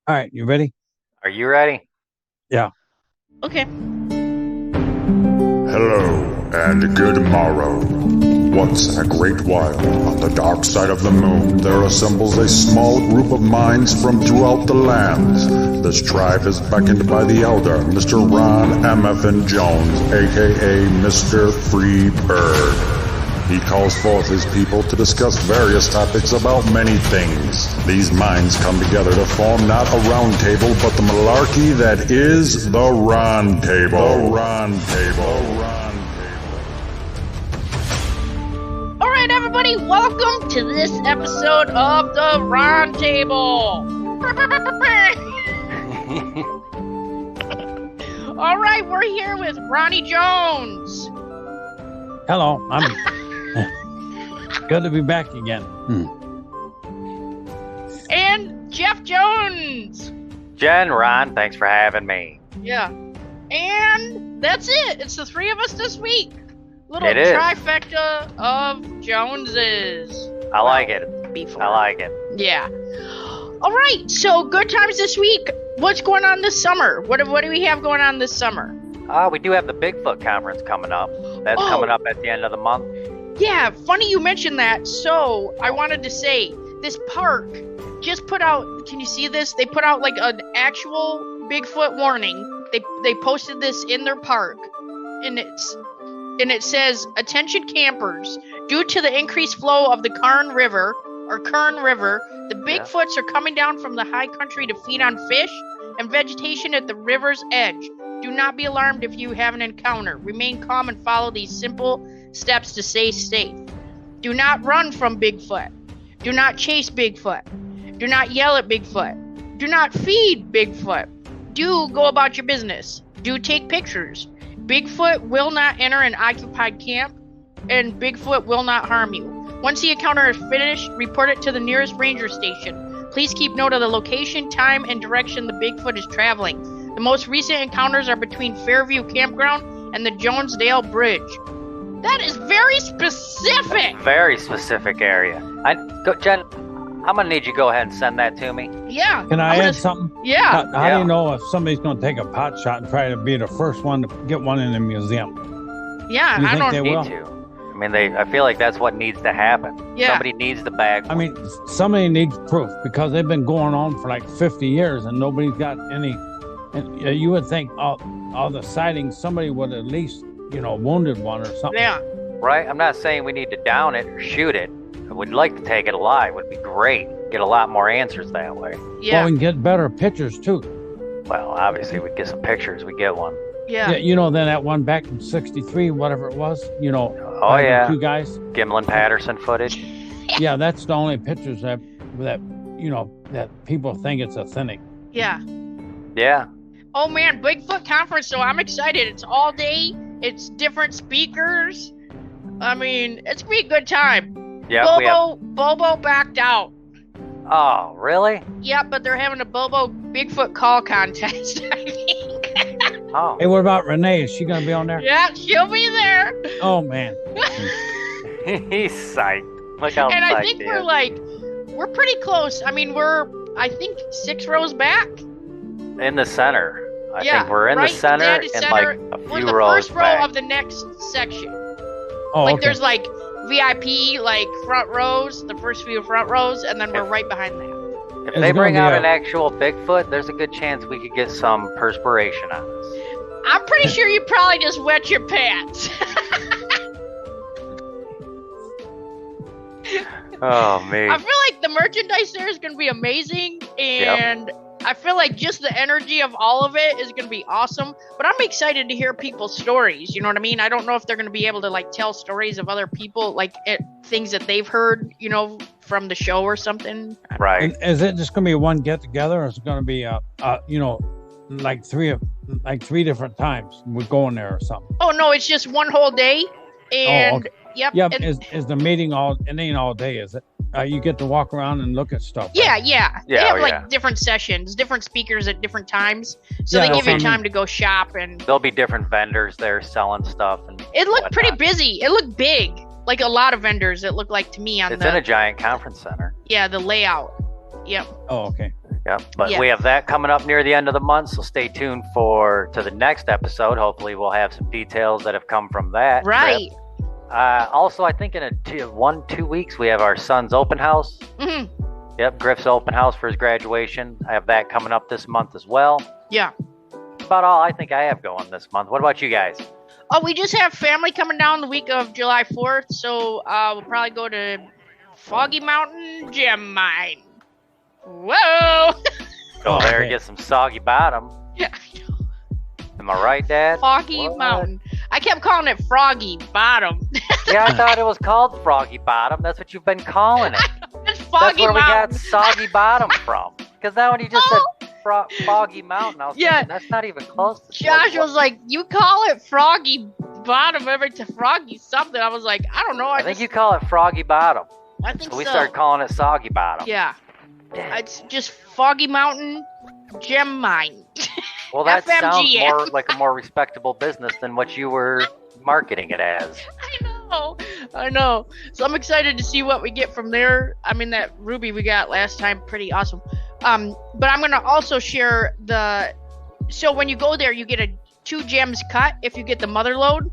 All right, you ready? Are you ready? Yeah. Okay. Hello and good morrow. Once in a great while, on the dark side of the moon, there assembles a small group of minds from throughout the lands. This tribe is beckoned by the elder, Mr. Ron M.F. Jones, aka Mr. Free Bird. He calls forth his people to discuss various topics about many things. These minds come together to form not a round table, but the malarkey that is the Ron Table. The Ron Table. All right, everybody, welcome to this episode of the Ron Table. All right, we're here with Ronnie Jones. Hello. I'm good to be back again. And Jeff Jones. Jen, Ron, thanks for having me. Yeah. And that's it. It's the three of us this week. Little It is. trifecta of Joneses. I like it. Before. I like it. Yeah. All right. So good times this week. What's going on this summer? What do we have going on this summer? We do have the Bigfoot conference coming up. That's coming up at the end of the month. Yeah, funny you mentioned that. So I wanted to say this park just put out. Can you see this? They put out like an actual Bigfoot warning. They posted this in their park, and it says, "Attention campers! Due to the increased flow of the Kern River, the Bigfoots are coming down from the high country to feed on fish and vegetation at the river's edge. Do not be alarmed if you have an encounter. Remain calm and follow these simple steps to stay safe. Do not run from Bigfoot. Do not chase Bigfoot. Do not yell at Bigfoot. Do not feed Bigfoot. Do go about your business. Do take pictures. Bigfoot will not enter an occupied camp, and Bigfoot will not harm you. Once the encounter is finished, report it to the nearest ranger station. Please keep note of the location, time, and direction the Bigfoot is traveling. The most recent encounters are between Fairview Campground and the Jonesdale Bridge." That is very specific. Very specific area. Jen, I'm gonna need you to go ahead and send that to me. Yeah. Can I add something? Yeah. How do you know if somebody's going to take a pot shot and try to be the first one to get one in the museum? Yeah. You I think don't they Need will? to. I mean, I feel like that's what needs to happen. Yeah. Somebody needs the bag. I mean, somebody needs proof because they've been going on for like 50 years and nobody's got any. And you would think all the sightings, somebody would at least, wounded one or something. Yeah. Right? I'm not saying we need to down it or shoot it. I would like to take it alive. Would be great. Get a lot more answers that way. Yeah. Well, we can get better pictures too. Well, obviously, we'd get some pictures. We get one. Yeah. Then that one back in '63, whatever it was, Oh, yeah. two guys. Gimlin Patterson footage. Yeah, that's the only pictures that people think it's authentic. Yeah. Yeah. Oh man, Bigfoot conference. So I'm excited. It's all day. It's different speakers. I mean, it's gonna be a good time. Yeah. Bobo backed out. Oh, really? Yeah, but they're having a Bobo Bigfoot call contest, I think. Oh. Hey, what about Renee? Is she gonna be on there? Yeah, she'll be there. Oh man. He's psyched. Look how And psyched I think he we're is. we're pretty close. I mean, I think 6 rows back. In the center. I Yeah, think we're in right the center dead and center. like a We're in few the rows first row back. of the next section. Oh, Like okay. there's like VIP, like front rows, the first few front rows, and then we're right behind that. If It's they gonna bring be out a- an actual Bigfoot, there's a good chance we could get some perspiration on us. I'm pretty sure you probably just wet your pants. Oh, man. I feel like the merchandise there is going to be amazing, and I feel like just the energy of all of it is going to be awesome. But I'm excited to hear people's stories. You know what I mean? I don't know if they're going to be able to like tell stories of other people, like things that they've heard, from the show or something. Right. And is it just gonna be one get together, or is it gonna be like three different times we're going there or something? Oh no, it's just one whole day, and okay. yep. Yeah, and- is the meeting it ain't all day, is it? You get to walk around and look at stuff. Yeah, right? yeah. They Yeah, have oh, like yeah. different sessions, different speakers at different times. So Yeah, they give you okay. time to go shop, and There'll be different vendors there selling stuff. And it looked pretty whatnot. busy. It looked big. Like a lot of vendors, it looked like to me on It's in a giant conference center. the layout. Yep. Oh, okay. Yep. But Yeah. we have that coming up near the end of the month, so stay tuned to the next episode. Hopefully, we'll have some details that have come from that. Right. Trip. Also, I think in 2 weeks we have our son's open house. Hmm. Yep, Griff's open house for his graduation. I have that coming up this month as well. Yeah. About all I think I have going this month. What about you guys? Oh, we just have family coming down the week of July 4th, so we'll probably go to Foggy Mountain Gem Mine. Whoa! Go there okay. and get some soggy bottom. Yeah. Am I right, Dad? Foggy What? Mountain. I kept calling it Froggy Bottom. Yeah, I thought it was called Froggy Bottom. That's what you've been calling it. It's That's Foggy where we got Mountain. Soggy Bottom from. Because now when you just said Foggy Mountain, I was Yeah. thinking, that's not even close to Josh was like, you call it Froggy Bottom every to Froggy something. I was like, I don't know. I think you call it Froggy Bottom. I think So we started calling it Soggy Bottom. Yeah. Dang. It's just Foggy Mountain Gem Mine. Well, that sounds FMGM. more like a more respectable business than what you were marketing it as. I know. So I'm excited to see what we get from there. I mean, that ruby we got last time, pretty awesome. But I'm gonna also share so when you go there, you get 2 gems cut. If you get the mother lode,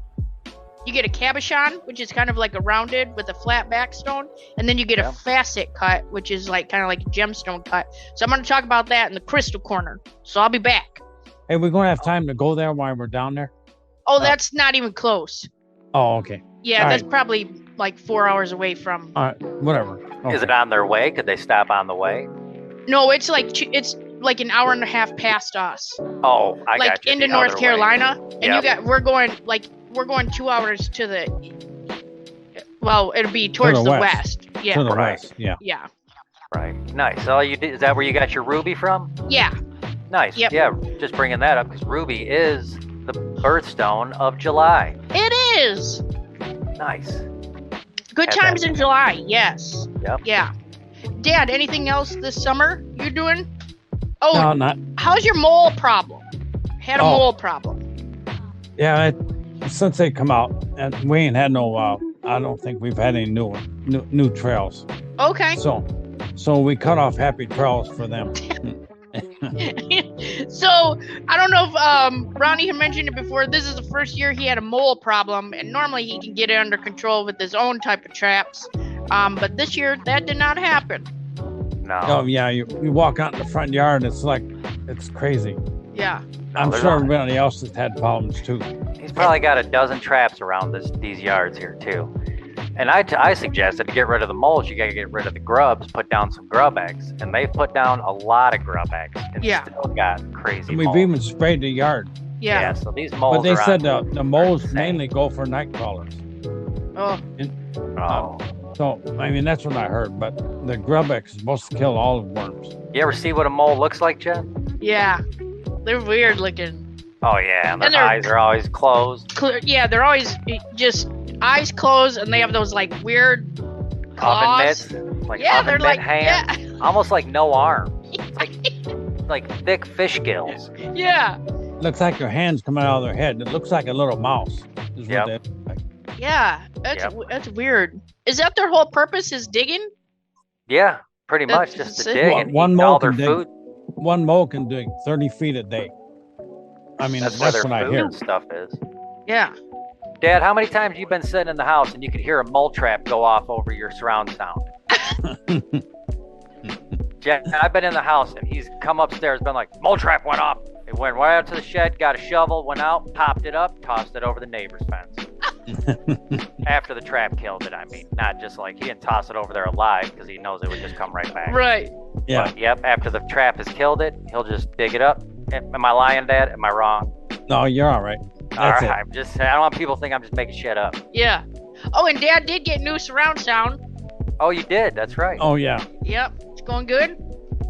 you get a cabochon, which is kind of like a rounded with a flat back stone, and then you get a facet cut, which is like kind of like a gemstone cut. So I'm gonna talk about that in the crystal corner. So I'll be back. Hey, we're going to have time to go there while we're down there? Oh, that's not even close. Oh, okay. Yeah, All that's right. probably like 4 hours away from. All right, whatever. Okay. Is it on their way? Could they stop on the way? No, it's like an hour and a half past us. Oh, I Like got you. into the North other way. Carolina, and Yep. we're going 2 hours to the. Well, it'll be towards the west. Yeah, To the Right. west, yeah. yeah, Right. Nice. So you did, is that where you got your ruby from? yeah. Nice. Yep. Yeah, just bringing that up because ruby is the birthstone of July. It is Nice. good Had times that. in July. Yes. Yep. Yeah. Dad, anything else this summer you're doing? Oh, No, not. how's your mole problem? Had a Oh. mole problem. Yeah, since they come out, and we ain't had no. I don't think we've had any new trails. Okay. So we cut off happy trails for them. So I don't know if Ronnie had mentioned it before. This is the first year he had a mole problem, and normally he can get it under control with his own type of traps. But this year that did not happen. No. Oh yeah, you walk out in the front yard, it's crazy. Yeah. I'm they're sure not. everybody else has had problems too. He's probably got a dozen traps around these yards here too. And I suggested to get rid of the moles, you gotta get rid of the grubs, put down some grub eggs, and they've put down a lot of grub eggs and Yeah. still got crazy We've moles. even sprayed the yard, Yeah. So these moles but they are said on- the moles insane. mainly go for night crawlers. Oh. Oh. So I mean that's what I heard. But the grub egg is supposed to kill all the worms. You ever see what a mole looks like, Jen? Yeah. They're weird looking. Oh yeah, and their And they're- eyes are always closed. Yeah, they're always just eyes closed, and they have those like weird Oven claws. mitts, like Yeah, oven they're mitt like hands, almost like no arms. It's like thick fish gills. yeah. Looks like their hands coming out of their head. It looks like a little mouse. Is Yep. what they look like. Yeah. That's Yep. that's weird. Is that their whole purpose? Is digging? Yeah, pretty That's much just to sick. dig One- and one eat mole all their can dig. food. One mole can dig 30 feet a day. I mean, That's that's, where what their I food hear. and stuff is. Yeah. Dad, how many times you been sitting in the house and you could hear a mole trap go off over your surround sound? Jack, I've been in the house and he's come upstairs, been like, mole trap went off. It went right out to the shed, got a shovel, went out, popped it up, tossed it over the neighbor's fence. After the trap killed it, I mean. Not just like he didn't toss it over there alive because he knows it would just come right back. Right. Yeah. But, yep, after the trap has killed it, he'll just dig it up. Am I lying, Dad? Am I wrong? No, you're all right. All That's right, I don't want people to think I'm just making shit up. Yeah. Oh, and Dad did get new surround sound. Oh, you did? That's right. Oh yeah. Yep. It's going good.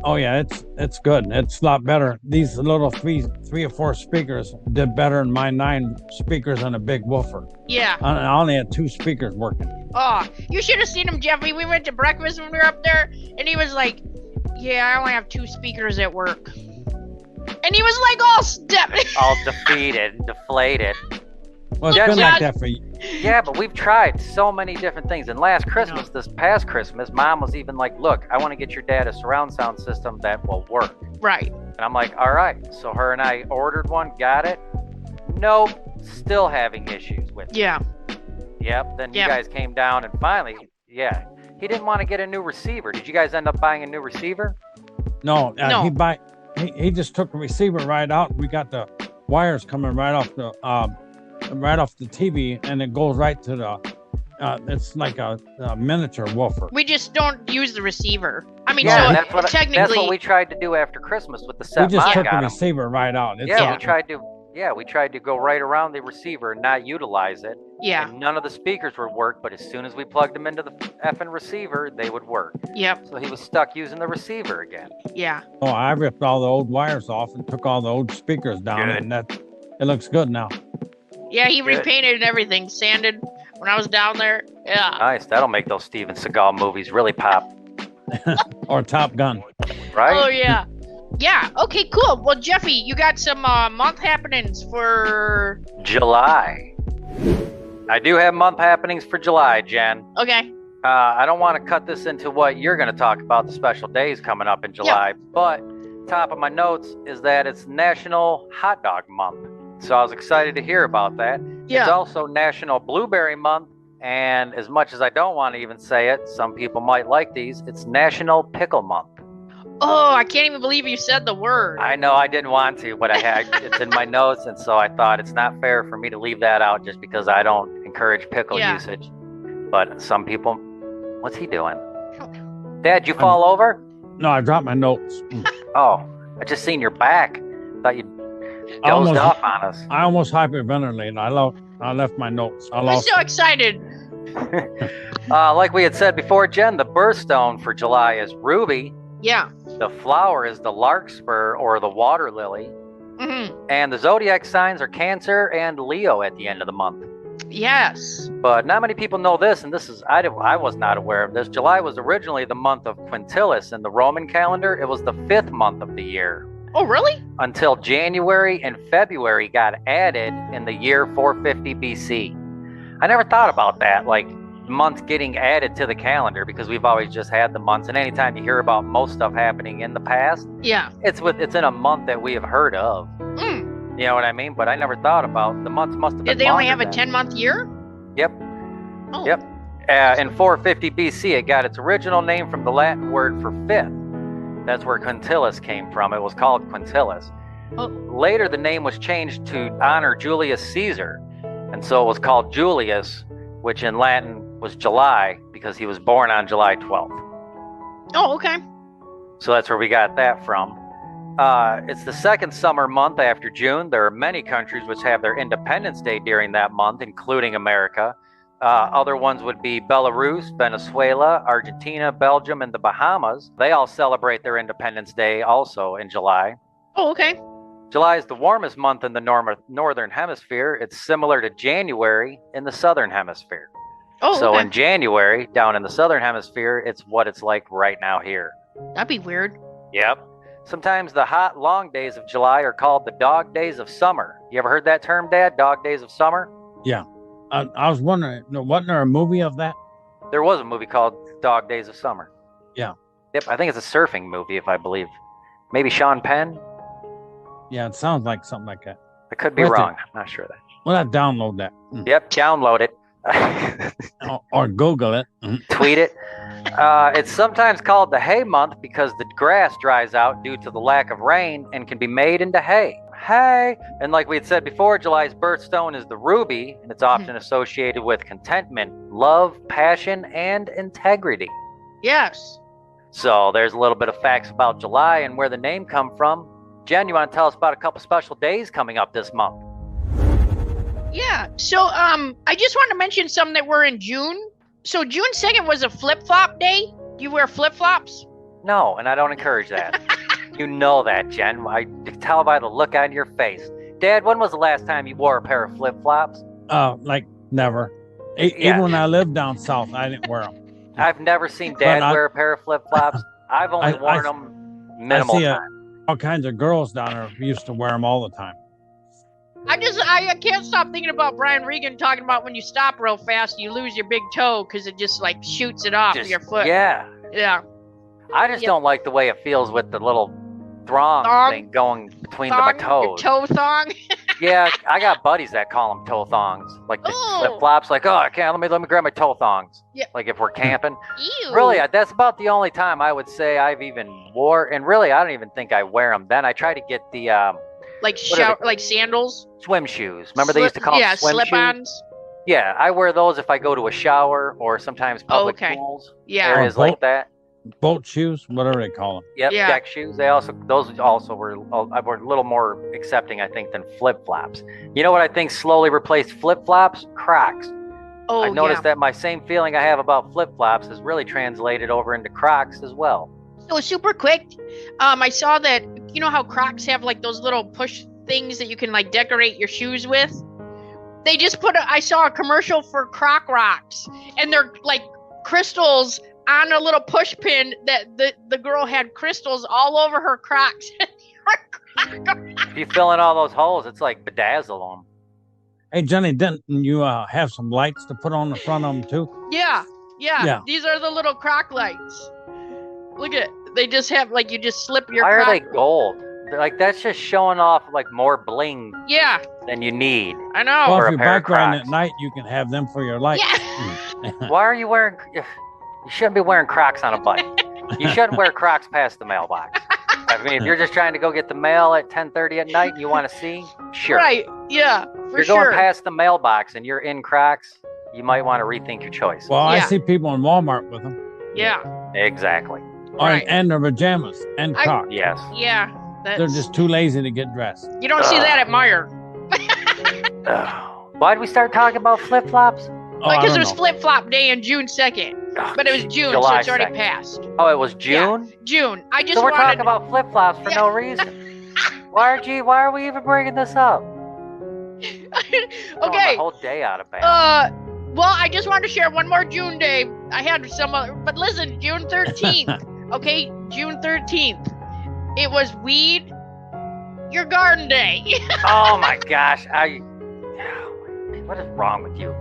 Oh yeah. It's good. It's a lot better. These little three or four speakers did better than my 9 speakers and a big woofer. Yeah. I only had 2 speakers working. Oh, you should have seen him, Jeffy. We went to breakfast when we were up there, and he was like, "Yeah, I only have 2 speakers at work." And he was like all step. All defeated, deflated. Well, it's Yeah, been John. like that for Yeah, but we've tried so many different things. And last Christmas, this past Christmas, Mom was even like, look, I want to get your dad a surround sound system that will work. Right. And I'm like, all right. So her and I ordered one, got it. Nope, still having issues with it. Yeah. Yep, then you Yep. guys came down and finally, yeah. He didn't want to get a new receiver. Did you guys end up buying a new receiver? No, No. he just took the receiver right out. We got the wires coming right off the TV, and it goes right to the. It's like a miniature woofer. We just don't use the receiver. I mean, Yeah, so that's technically, what we tried to do after Christmas with the We set just Mom took the got him. receiver right out. It's Yeah, we tried to go right around the receiver and not utilize it. yeah. And none of the speakers would work, but as soon as we plugged them into the effing receiver, they would work. Yep. So he was stuck using the receiver again. Yeah. Oh, I ripped all the old wires off and took all the old speakers down, Good. and it looks good now. Yeah, he Good. repainted and everything, sanded when I was down there. Yeah. Nice. That'll make those Steven Seagal movies really pop, Or Top Gun. right? Oh yeah. Yeah. Okay. Cool. Well, Jeffy, you got some month happenings for. July. I do have month happenings for July, Jen. Okay. I don't want to cut this into what you're going to talk about, the special days coming up in July, but top of my notes is that it's National Hot Dog Month. So I was excited to hear about that. Yeah. It's also National Blueberry Month, and as much as I don't want to even say it, some people might like these, it's National Pickle Month. Oh, I can't even believe you said the word. I know I didn't want to, but I had it's in my notes, and so I thought it's not fair for me to leave that out just because I don't encourage pickle Yeah. usage. But some people, what's he doing? Dad, you fall over? No, I dropped my notes. Oh, I just seen your back. Thought you dozed Almost- off on us. I almost hyperventilated. I left my notes. I I'm lost. so excited. Like we had said before, Jen, the birthstone for July is ruby. Yeah. The flower is the larkspur or the water lily. Mm-hmm. And the zodiac signs are Cancer and Leo at the end of the month. Yes. But not many people know this, and this is I was not aware of this. July was originally the month of Quintilis in the Roman calendar. It was the 5th month of the year Oh, really? until January and February got added in the year 450 BC. I never thought about that, like months getting added to the calendar, because we've always just had the months. And anytime you hear about most stuff happening in the past, Yeah. it's in a month that we have heard of. Mm. You know what I mean? But I never thought about the months must have been. Did they only have longer a then. 10-month year? Yep. Oh. Yep. In 450 BC, it got its original name from the Latin word for 5th. That's where Quintilis came from. It was called Quintilis. Oh. Later, the name was changed to honor Julius Caesar, and so it was called Julius, which in Latin was July because he was born on July 12th. Oh, okay. So that's where we got that from. It's the second summer month after June. There are many countries which have their Independence Day during that month, including America. Other ones would be Belarus, Venezuela, Argentina, Belgium, and the Bahamas. They all celebrate their Independence Day also in July. Oh, okay. July is the warmest month in the northern hemisphere. It's similar to January in the southern hemisphere. Oh, So okay. in January, down in the southern hemisphere, it's what it's like right now here. That'd be weird. Yep. Sometimes the hot, long days of July are called the dog days of summer. You ever heard that term, Dad? Dog days of summer? I was wondering, wasn't there a movie of that? There was a movie called Dog Days of Summer. Yeah. Yep, I think it's a surfing movie, if I believe. Maybe Sean Penn? Yeah, it sounds like something like that. I could be Where's wrong. I'm not sure of that. Well, I download that. Yep, download it. Or Google it. Tweet it. It's sometimes called the hay month because the grass dries out due to the lack of rain and can be made into hay. Hay! And like we had said before, July's birthstone is the ruby, and it's often associated with contentment, love, passion, and integrity. Yes. So there's a little bit of facts about July and where the name come from. Jen, you want to tell us about a couple special days coming up this month? Yeah. So, I just wanted to mention some that were in June. So June 2nd was a flip-flop day. Do you wear flip-flops? No, and I don't encourage that. You know that, Jen. I can tell by the look on your face. Dad, when was the last time you wore a pair of flip-flops? Like never. Yeah. Even when I lived down south, I didn't wear them. I've never seen Dad But wear a pair of flip-flops. I've only I- worn I- them minimal I see time. all kinds of girls down there who used to wear them all the time. I can't stop thinking about Brian Regan talking about when you stop real fast, you lose your big toe because it just like shoots it off your foot. Yeah. Yeah. I just don't like the way it feels with the little thong thing going between my toes. Your toe thong. Yeah, I got buddies that call them toe thongs, like the flip flops. Like, oh, I can't. Let me grab my toe thongs. Yeah. Like if we're camping. Ew. Really, that's about the only time I would say I've even wore. And really, I don't even think I wear them. Then I try to get the like sandals, swim shoes. Remember they used to call them swim slip-ons. shoes? Yeah, I wear those if I go to a shower or sometimes public pools. Yeah. Areas like that. Boat shoes, whatever they call them. Yep, deck shoes. Those also were a little more accepting, I think, than flip flops. You know what I think slowly replaced flip flops? Crocs. Oh, I've noticed that my same feeling I have about flip flops is really translated over into Crocs as well. So super quick, I saw that, you know how Crocs have like those little push things that you can like decorate your shoes with? They just I saw a commercial for Croc Rocks, and they're like crystals on a little push pin that the girl had crystals all over her Crocs. If you fill in all those holes, it's like bedazzle them. Hey, Johnny, didn't you have some lights to put on the front of them too? Yeah. These are the little Croc lights. Look at it. They just have like you just slip your. Why are they gold? Like that's just showing off like more bling. Yeah. Than you need. I know. Well, if you're bike riding at night, you can have them for your lights. Yeah. Why are you wearing? You shouldn't be wearing Crocs on a bike. You shouldn't wear Crocs past the mailbox. I mean, if you're just trying to go get the mail at 10:30 at night and you want to see, sure. Right. Yeah. You're going past the mailbox and you're in Crocs, you might want to rethink your choice. Well, I see people in Walmart with them. Yeah. Exactly. Right. And their pajamas and Crocs. Yes. Yeah. They're just too lazy to get dressed. You don't see that at Meijer. Why did we start talking about flip-flops? Because it was flip-flop day on June 2nd. But it was June, so it's already passed. Oh, it was June? Yeah, June. So we're talking about flip-flops for no reason. Why are we even bringing this up? Okay. The whole day out of bounds. Well, I just wanted to share one more June day. I had some other, but listen, June 13th. Okay, June 13th. It was Weed Your Garden Day. Oh my gosh. What is wrong with you?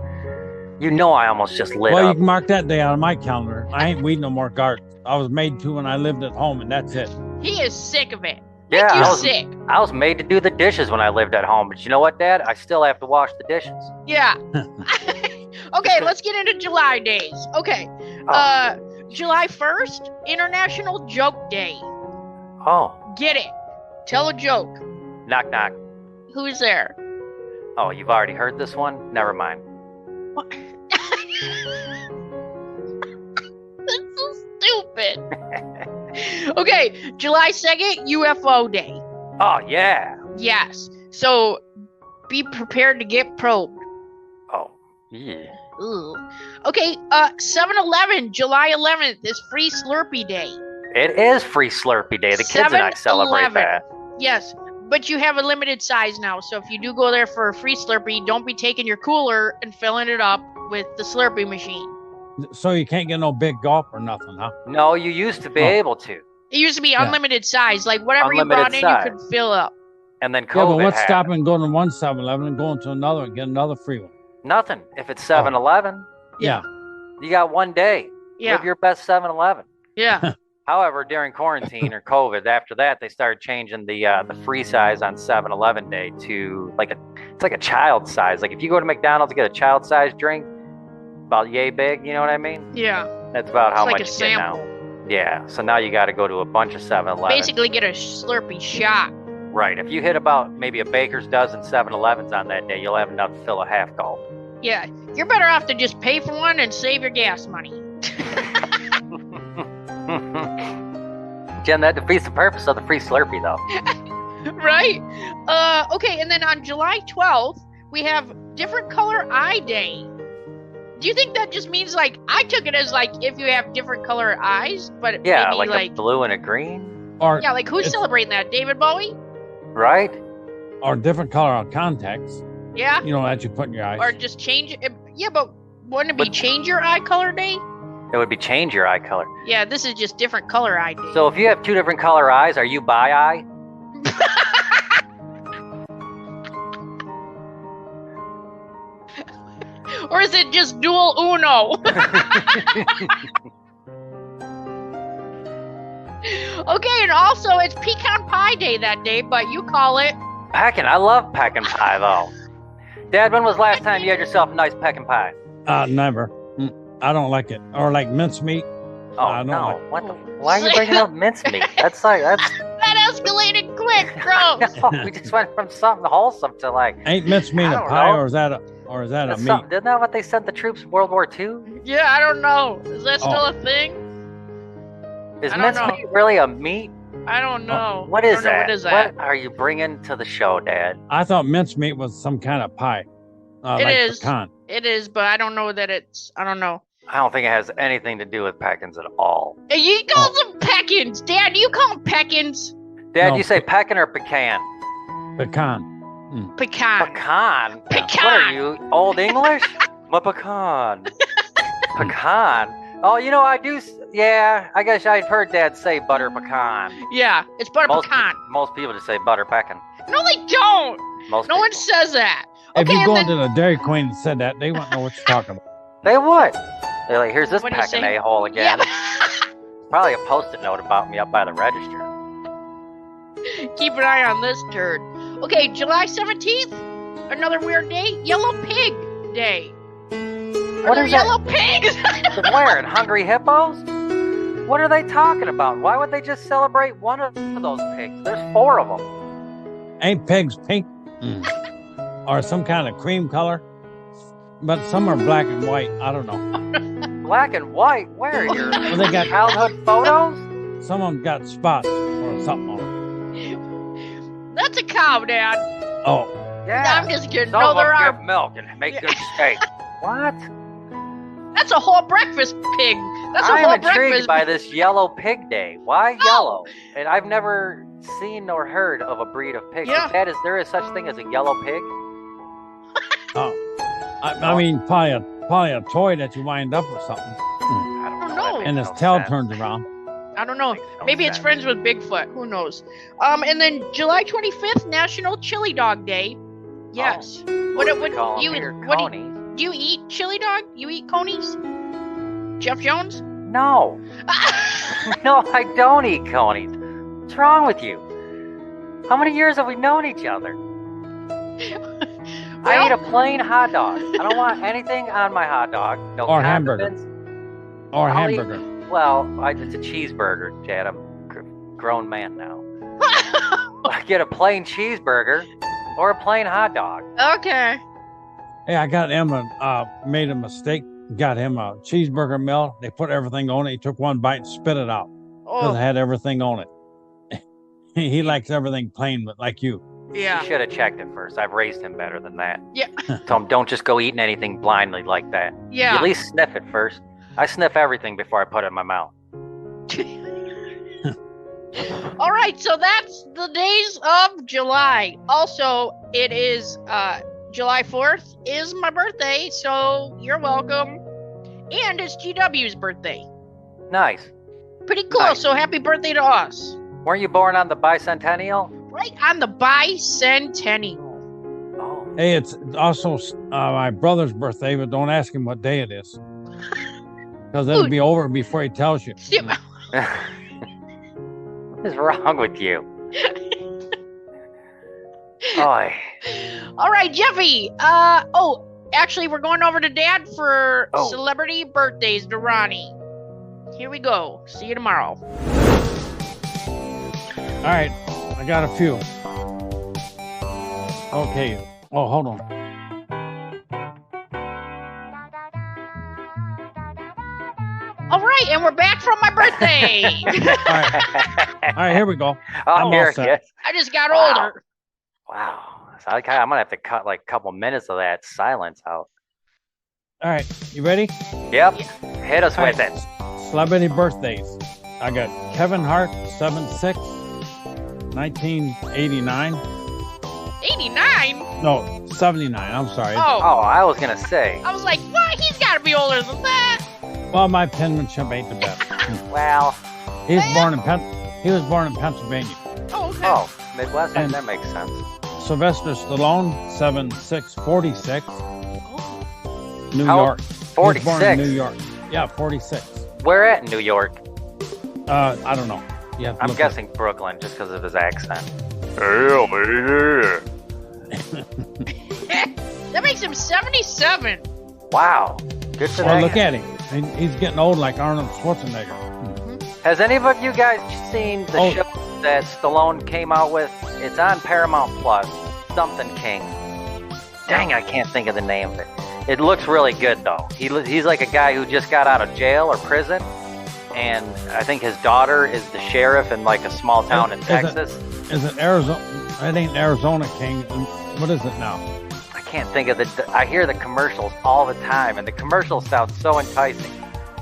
You know I almost just lit up. Well, you can mark that day out of my calendar. I ain't weeding no more gardens. I was made to when I lived at home, and that's it. He is sick of it. Yeah, sick. I was made to do the dishes when I lived at home, but you know what, Dad? I still have to wash the dishes. Yeah. Okay, let's get into July days. Okay. July 1st, International Joke Day. Oh. Get it. Tell a joke. Knock, knock. Who's there? Oh, you've already heard this one? Never mind. What? That's so stupid. Okay, July 2nd, UFO Day. Oh, yeah. Yes. So, be prepared to get probed. Oh, yeah. Ooh. Okay, 7-Eleven, July 11th is Free Slurpee Day. It is Free Slurpee Day. The kids and I celebrate that. Yes, but you have a limited size now, so if you do go there for a free Slurpee, don't be taking your cooler and filling it up with the Slurpee machine. So you can't get no big gulp or nothing, huh? No, you used to be able to. It used to be unlimited size, like whatever you brought in, you could fill up. And then COVID Yeah, but what's happened. stopping going to one 7-Eleven and going to another and get another free one? Nothing. If it's 7-Eleven, Yeah. you got one day. Yeah. Live your best 7-Eleven. Yeah. However, during quarantine or COVID, after that, they started changing the free size on 7-Eleven Day to it's like a child size. Like if you go to McDonald's to get a child size drink, about yay big, you know what I mean? Yeah. That's about how like much a you get now. sample. Yeah. So now you got to go to a bunch of 7-Elevens. Basically get a Slurpee shot. Right. If you hit about maybe a baker's dozen 7-Elevens on that day, you'll have enough to fill a half gulp. Yeah. You're better off to just pay for one and save your gas money. Jen, that defeats the purpose of the free Slurpee, though. Right? Okay, and then on July 12th, we have Different Color Eye Day. Do you think that just means, like, I took it as, like, if you have different color eyes, but yeah, maybe, like a blue and a green? Or yeah, like, who's celebrating that? David Bowie? Right? Or different color on contacts. Yeah? You know, that you put in your eyes. Or just change it. Yeah, but wouldn't it be change your eye color day? It would be change your eye color. Yeah, this is just different color eye day. So if you have two different color eyes, are you bi-eye? Or is it just dual Uno? Okay, and also it's pecan pie day that day, but you call it Pecan. I love pecan pie, though. Dad, when was the last time you had yourself a nice pecan pie? Never. I don't like it. Or like mincemeat. Oh, no. Why are you bringing up mincemeat? That's that escalated quick, bro. No, we just went from something wholesome to like. Ain't mincemeat I a don't pie, know. or is that a meat? Isn't that what they sent the troops in World War II? Yeah, I don't know. Is that still a thing? Is I don't mincemeat really a meat? I don't know. What is I don't know that? What is that? What are you bringing to the show, Dad? I thought mincemeat was some kind of pie. It like is. Pecan. It is, but I don't know that it's. I don't know. I don't think it has anything to do with pecans at all. Hey, you call them pecans, Dad. You call them pecans. Dad, No. you say pecan or pecan? Pecan. Pecan. Pecan. Pecan. What are you, Old English? My pecan. Pecan. Oh, I do. Yeah, I guess I've heard Dad say butter pecan. Yeah, it's butter pecan. Most people just say butter pecan. No, they don't. Most No one people. says that. If Okay, you and go then- into the Dairy Queen and said that, they wouldn't know what you're talking about. They would. They're like, here's this What do you pecan say? a-hole again. Yeah. Probably a post-it note about me up by the register. Keep an eye on this turd. Okay, July 17th, another weird day. Yellow Pig Day. What Are there is that? yellow pigs? Where? In Hungry Hippos? What are they talking about? Why would they just celebrate one of those pigs? There's 4 of them. Ain't pigs pink? Or some kind of cream color? But some are black and white. I don't know. Black and white? Where are your Well, they got childhood photos? some of them got spots or something on it. That's a cow, Dad. Oh, Yeah. I'm just kidding. Some No, of them there are. give milk and make Yeah. good steak. What? That's a whole breakfast pig. That's a I whole am intrigued breakfast. by this yellow pig day. Why yellow? And I've never seen nor heard of a breed of pig. Yeah. There is such thing as a yellow pig? oh. I mean, probably a toy that you wind up or something. I don't know. know. That And makes his no tail sense. turns around. I don't know. Makes no Maybe it's sense. friends with Bigfoot. Who knows? And then July 25th, National Chili Dog Day. Yes. What do we call 'em you here? what do Conies? you eat chili dog? You eat conies? Jeff Jones? No. No, I don't eat conies. What's wrong with you? How many years have we known each other? I eat a plain hot dog. I don't want anything on my hot dog. No Or hamburger. condiments. Or I'll eat- hamburger. Well, it's a cheeseburger, Chad. I'm a grown man now. I get a plain cheeseburger or a plain hot dog. Okay. Hey, I got him made a mistake. Got him a cheeseburger meal. They put everything on it. He took one bite and spit it out because it Oh, had everything on it. He likes everything plain, but like you. yeah. You should have checked it first. I've raised him better than that. Yeah. Told him, don't just go eating anything blindly like that. You Yeah. at least sniff it first. I sniff everything before I put it in my mouth. All right, so that's the days of July. Also, it is July 4th is my birthday, so you're welcome. And it's GW's birthday. Nice. Pretty cool. Nice. So happy birthday to us. Weren't you born on the bicentennial? Right on the bicentennial. Oh. Hey, it's also my brother's birthday, but don't ask him what day it is. Because it'll be over before he tells you. What is wrong with you? Oy. All right, Jeffy. Actually, we're going over to Dad for Oh. celebrity birthdays to Ronnie. Here we go. See you tomorrow. All right, I got a few. Okay. Oh, hold on. All right, and we're back from my birthday. All right, here we go. Oh, I'm all here it set. is. I just got Wow. older. Wow. So I'm gonna have to cut like a couple minutes of that silence out. All right, you ready? Yep. Hit us All with right. it. Celebrity birthdays. I got Kevin Hart, 7'6", 1989. 89? No, 79. I'm sorry. Oh, Oh, I was gonna say. I was like, what? He's got to be older than that. Well, my penmanship ain't the best. Well, He was born in Pennsylvania. Oh, okay. oh, Midwest. And- That makes sense. Sylvester Stallone, 7'6", 46. New How- York. He was born in 46. New York. Yeah, 46. Where at in New York? I don't know. Yeah, I'm guessing Brooklyn just because of his accent. That makes him 77. Wow. Good for Well, that look guy. at him. He's getting old like Arnold Schwarzenegger. Has any of you guys seen the Oh. show that Stallone came out with? It's on Paramount Plus. Something King. Dang, I can't think of the name of it. It looks really good though. He's like a guy who just got out of jail or prison, and I think his daughter is the sheriff in like a small town in Texas. Is it Arizona? It ain't Arizona King. What is it now? I can't think of the. I hear the commercials all the time, and the commercials sound so enticing.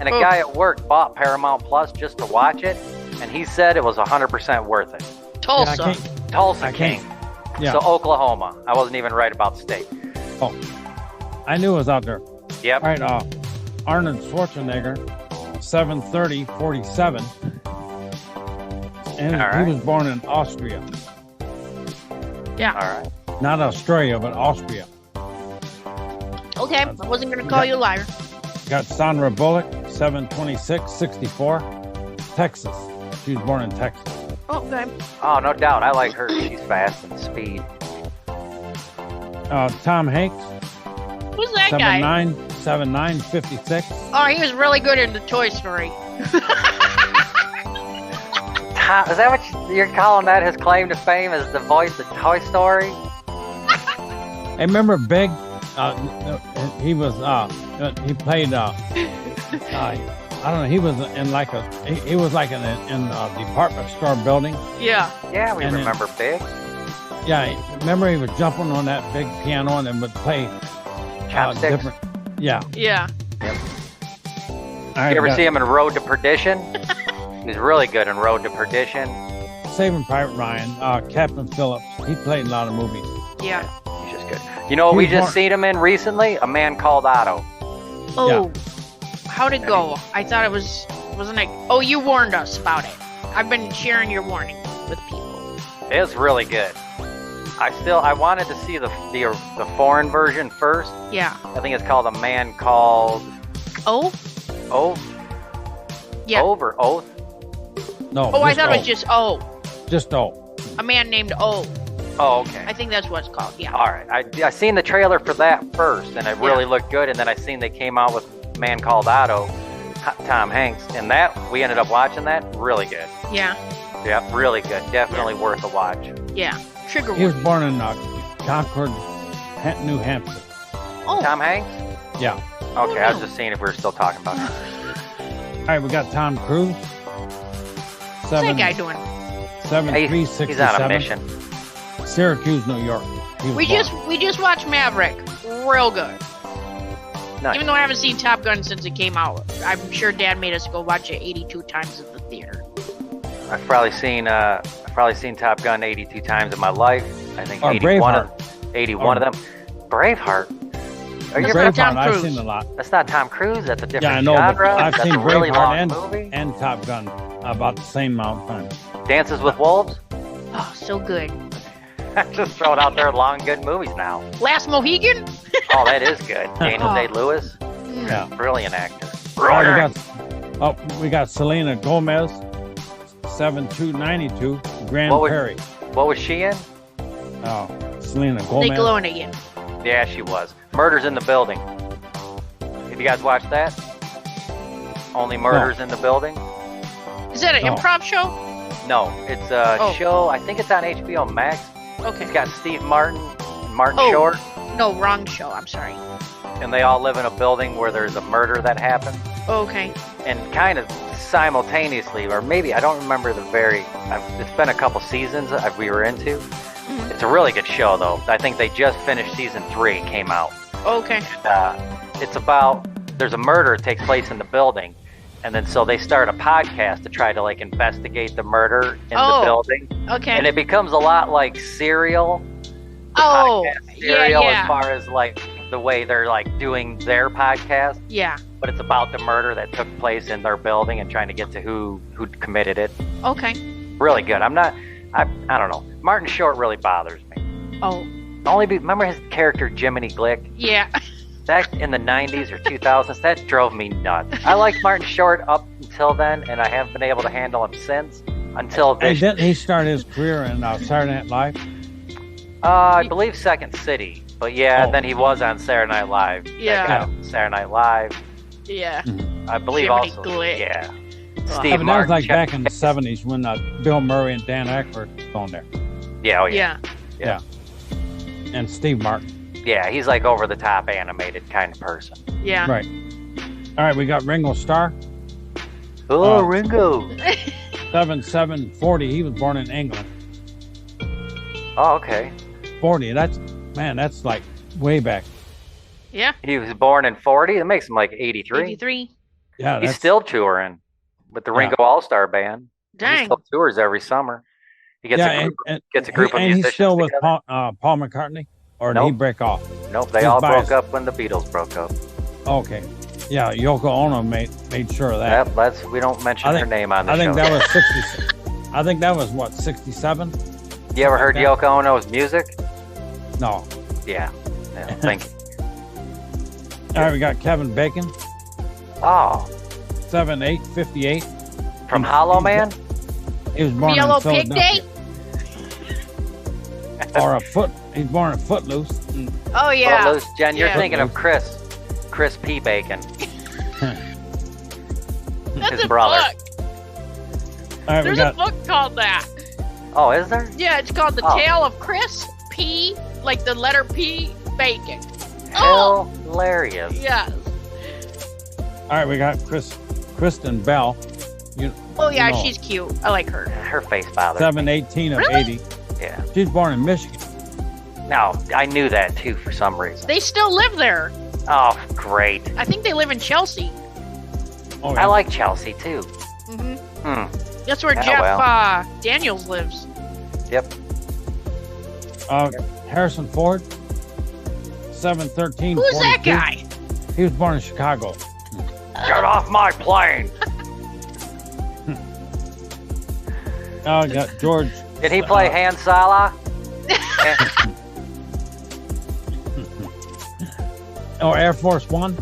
And a Oh. guy at work bought Paramount Plus just to watch it, and he said it was 100% worth it. Tulsa. Yeah, I can't. Tulsa I King. can't. Yeah. So Oklahoma. I wasn't even right about the state. Oh, I knew it was out there. Yep. All right. Arnold Schwarzenegger, 7/30/47, and All right. he was born in Austria, Yeah. All right. not Australia, but Austria. Okay. I wasn't going to call you a liar. Got Sandra Bullock, 7/26/64, Texas. She was born in Texas. Oh, okay. Oh, no doubt. I like her. She's fast and speed. Tom Hanks, Who's that guy? 7/9/56. Oh, he was really good in the Toy Story. Is that what you're calling that? His claim to fame is the voice of Toy Story? Hey, remember Big? He was. He played. I don't know. He was in like a. He was like in a department store building. Yeah. Yeah, we And then- remember Big. Yeah, remember he was jumping on that big piano and then would play Chopsticks. different. Yeah. Yeah. All right, You ever got see him in Road to Perdition? He's really good in Road to Perdition. Saving Private Ryan, Captain Phillips. He played in a lot of movies. Yeah. He's just good. You know what we He's just more- seen him in recently? A Man Called Otto. Oh. How'd it go? I thought it wasn't it? Oh, you warned us about it. I've been sharing your warning with people. It's really good. I wanted to see the foreign version first. Yeah. I think it's called A Man Called Oh? Oath. Yeah. Ove or Oath. No. Oh, I just thought it was O. just O. Just O. A man named O. Oh, okay. I think that's what it's called. Yeah. All right. I seen the trailer for that first, and it really looked good. And then I seen they came out with Man Called Otto, Tom Hanks, and that we ended up watching that. Really good. Yeah. Yeah, really good. Definitely worth a watch. Yeah. Trigger He was warning. born in Concord, New Hampshire. Oh. Tom Hanks. Yeah. Okay, I was no. just seeing if we were still talking about him. All right, we got Tom Cruise. What's that guy doing? 7/3/67. He's on a mission. Syracuse, New York. He was We born. just watched Maverick. Real good. Nice. Even though I haven't seen Top Gun since it came out, I'm sure Dad made us go watch it 82 times at the theater. I've probably seen Top Gun 82 times in my life. I think Or 81 Braveheart. of them. Braveheart. Are you That's right? not Tom Braveheart, I've Cruise. seen a lot. That's not Tom Cruise. That's a different Yeah, I know, but genre. I've That's seen a really long Braveheart movie. and Top Gun about the same amount of time. Dances with Wolves. Oh, so good. Just throw it out there. Long good movies now. Last Mohican? Oh, that is good. Daniel Oh. Day-Lewis, Yeah. brilliant actor. All right, we got Selena Gomez, 7/2/92, Grand What was- Prairie. What was she in? Oh, Selena Gomez. Nickelodeon. Yeah, she was. Murders in the Building. Have you guys watched that? Only Murders in the Building? Is that an No. improv show? No, it's a Oh. show. I think it's on HBO Max. Okay. It's got Steve Martin and Martin Oh. Short, No, wrong show. I'm sorry. and they all live in a building where there's a murder that happened. Okay. And kind of simultaneously, or maybe I don't remember it's been a couple seasons we were into. Mhm. It's a really good show, though. I think they just finished season 3, came out. Okay. It's about, there's a murder that takes place in the building, and then so they start a podcast to try to like investigate the murder in the building, Okay. and it becomes a lot like Serial. The Oh, podcast yeah, Serial, yeah. as far as like the way they're like doing their podcast, Yeah. but it's about the murder that took place in their building and trying to get to who committed it. Okay. Really good. I don't know. Martin Short really bothers me. Oh. Remember his character Jiminy Glick? Yeah. That in the 90s or 2000s, that drove me nuts. I liked Martin Short up until then, and I haven't been able to handle him since. Until Hey, this, didn't he start his career in Saturday Night Live? I believe Second City. But yeah, Oh. then he was on Saturday Night Live. Yeah. That guy, Saturday Night Live. Yeah. I believe Jiminy also. Glick. Yeah. Oh. Steve Yeah, but that was Martin. like back in the 70s when Bill Murray and Dan Aykroyd were on there. Yeah, oh yeah. Yeah. And Steve Martin. Yeah, he's like over the top animated kind of person. Yeah. Right. All right, we got Ringo Starr. Oh, Oh. Ringo. 7/7/40. He was born in England. Oh, okay. 40. That's like way back. Yeah. He was born in 40. That makes him like 83. 83. Yeah, He's that's still touring with the Ringo All-Star Band. He Dang. still tours every summer. He gets a group. Gets a group of and he's musicians still with together. Paul McCartney, or did he Nope. break off? Nope, they he's all biased. broke up when the Beatles broke up. Okay. Yeah, Yoko Ono made sure of that. Yep, we don't mention I her think- name on the I show. think that was 60. I think that was what, 67? You ever heard that. Yoko Ono's music? No. Yeah. Thank you. All right, we got Kevin Bacon, Oh, 7/8/58. from Hollow Man? He was born Yellow in Pig Day? Philadelphia. Or he's born in Footloose. Oh, yeah. Footloose. Jen, you're Yeah. thinking of Chris P. Bacon. That's his a brother. book. All right, we There's a got book called that. Oh, is there? Yeah, it's called The Oh. Tale of Chris P, like the letter P, Bacon. Oh. Hilarious. Yes. all right, we got Kristen Bell, Oh, yeah, No. she's cute. I like her. Her face bothers me. 7/18 of Really? 80. Yeah. She's born in Michigan. No, I knew that too for some reason. They still live there. Oh, great. I think they live in Chelsea. Oh, I like Chelsea too. hmm Hmm. That's where Oh, Jeff well. Daniels lives. Yep. Harrison Ford, 7/13. Who's that guy? He was born in Chicago. Get off my plane. I got George. Did he play Han Solo? Oh, Air Force One.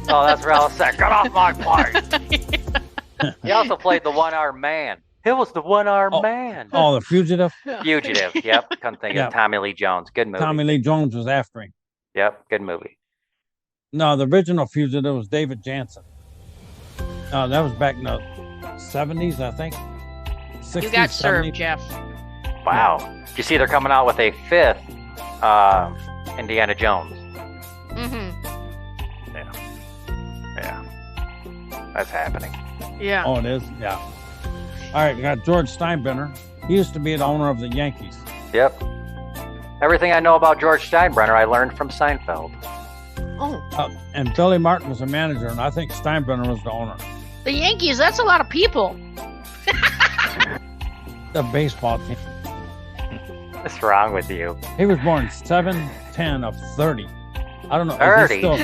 Oh, that's what I was saying. Get off my plane. He also played the one-armed man. It was the one-armed man. Oh, The Fugitive. Fugitive. Yep. Couldn't think Yeah. of Tommy Lee Jones. Good movie. Tommy Lee Jones was after him. Yep. Good movie. No, the original Fugitive was David Jansen. That was back in the 70s, I think. 60s, You got served, 70s. Jeff. Wow. You see, they're coming out with a fifth Indiana Jones. hmm Yeah. That's happening. Yeah. Oh, it is? Yeah. All right, we got George Steinbrenner. He used to be the owner of the Yankees. Yep. Everything I know about George Steinbrenner, I learned from Seinfeld. Oh, And Billy Martin was a manager, and I think Steinbrenner was the owner. the Yankees, that's a lot of people. The baseball team. What's wrong with you? He was born 7/10/30. I don't know. is 30? he still,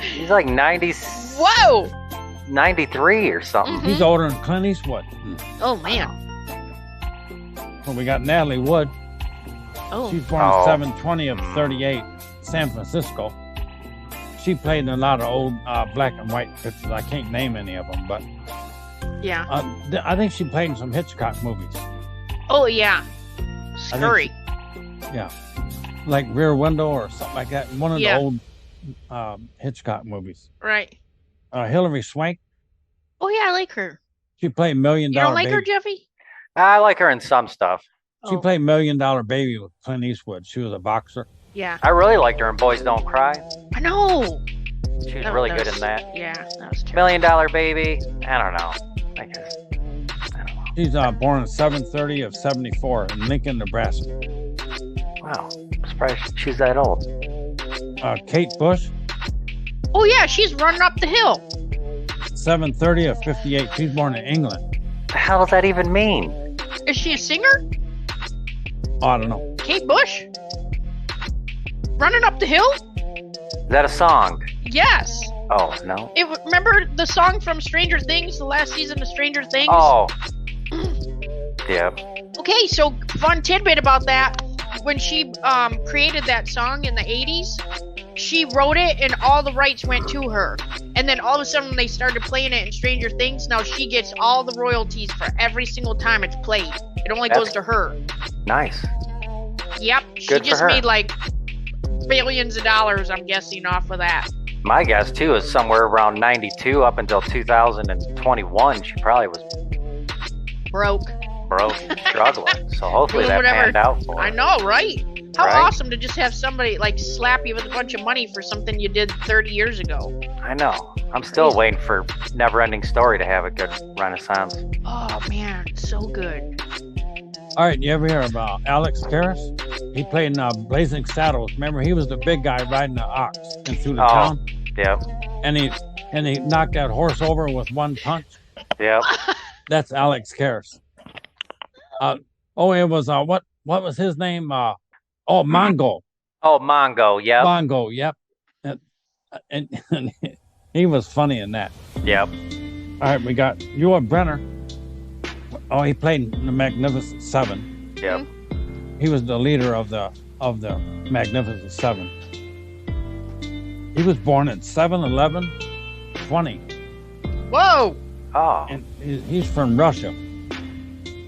He's like 90, Whoa. 93 or something. Mhm. he's older than Clint Eastwood. Oh, man. Well, we got Natalie Wood. Oh. She's born Oh. 7/20/38, San Francisco. She played in a lot of old black and white pictures. I can't name any of them, but Yeah. I think she played in some Hitchcock movies. Oh, yeah. think- Scurry. Yeah, like Rear Window or something like that. One of Yeah. the old Hitchcock movies. Right. Hillary Swank. Oh, yeah, I like her. She played Million You Dollar don't like Baby. her, Jeffy? I like her in some stuff. She Oh, played $1 Million Baby with Clint Eastwood. She was a boxer. yeah. I really liked her in Boys Don't Cry. I know. She was That- really that good was- in that. Yeah, that was terrible. $1 Million Baby. I don't know. I guess. She's born in 7/30/74 in Lincoln, Nebraska. Wow. I'm surprised she's that old. Kate Bush, Oh, yeah, she's running up the hill. 7/30/58. She's born in England. What the hell does that even mean? Is she a singer? Oh, I don't know. Kate Bush? Running up the hill? Is that a song? Yes. Oh, no. Remember the song from Stranger Things, the last season of Stranger Things? Oh. Yep. Okay, so fun tidbit about that. When she created that song in the 80s, she wrote it and all the rights went to her. And then all of a sudden when they started playing it in Stranger Things, now she gets all the royalties for every single time it's played. It only goes to her. Nice. Yep. She Good for just her. made like billions of dollars, I'm guessing, off of that. My guess too is somewhere around 92 up until 2021. She probably was Broke. broke, and struggling. So hopefully Doing that whatever. panned out for her. I know, right? How Right? awesome to just have somebody like slap you with a bunch of money for something you did 30 years ago. I know. I'm still waiting for Neverending Story to have a good renaissance. Oh man, so good. All right, you ever hear about Alex Karras? He played in Blazing Saddles. Remember, he was the big guy riding the ox and through the Oh. town, Yep. and he knocked that horse over with one punch. Yep. That's Alex Karras. It was what was his name? Mongo. Oh, Mongo. Yep. Mongo. Yep. And he was funny in that. Yep. All right, we got Ewan Brenner. Oh, he played in the Magnificent Seven. Yep. He was the leader of the Magnificent Seven. He was born at 7/11/20, Whoa! Oh, and he's from Russia.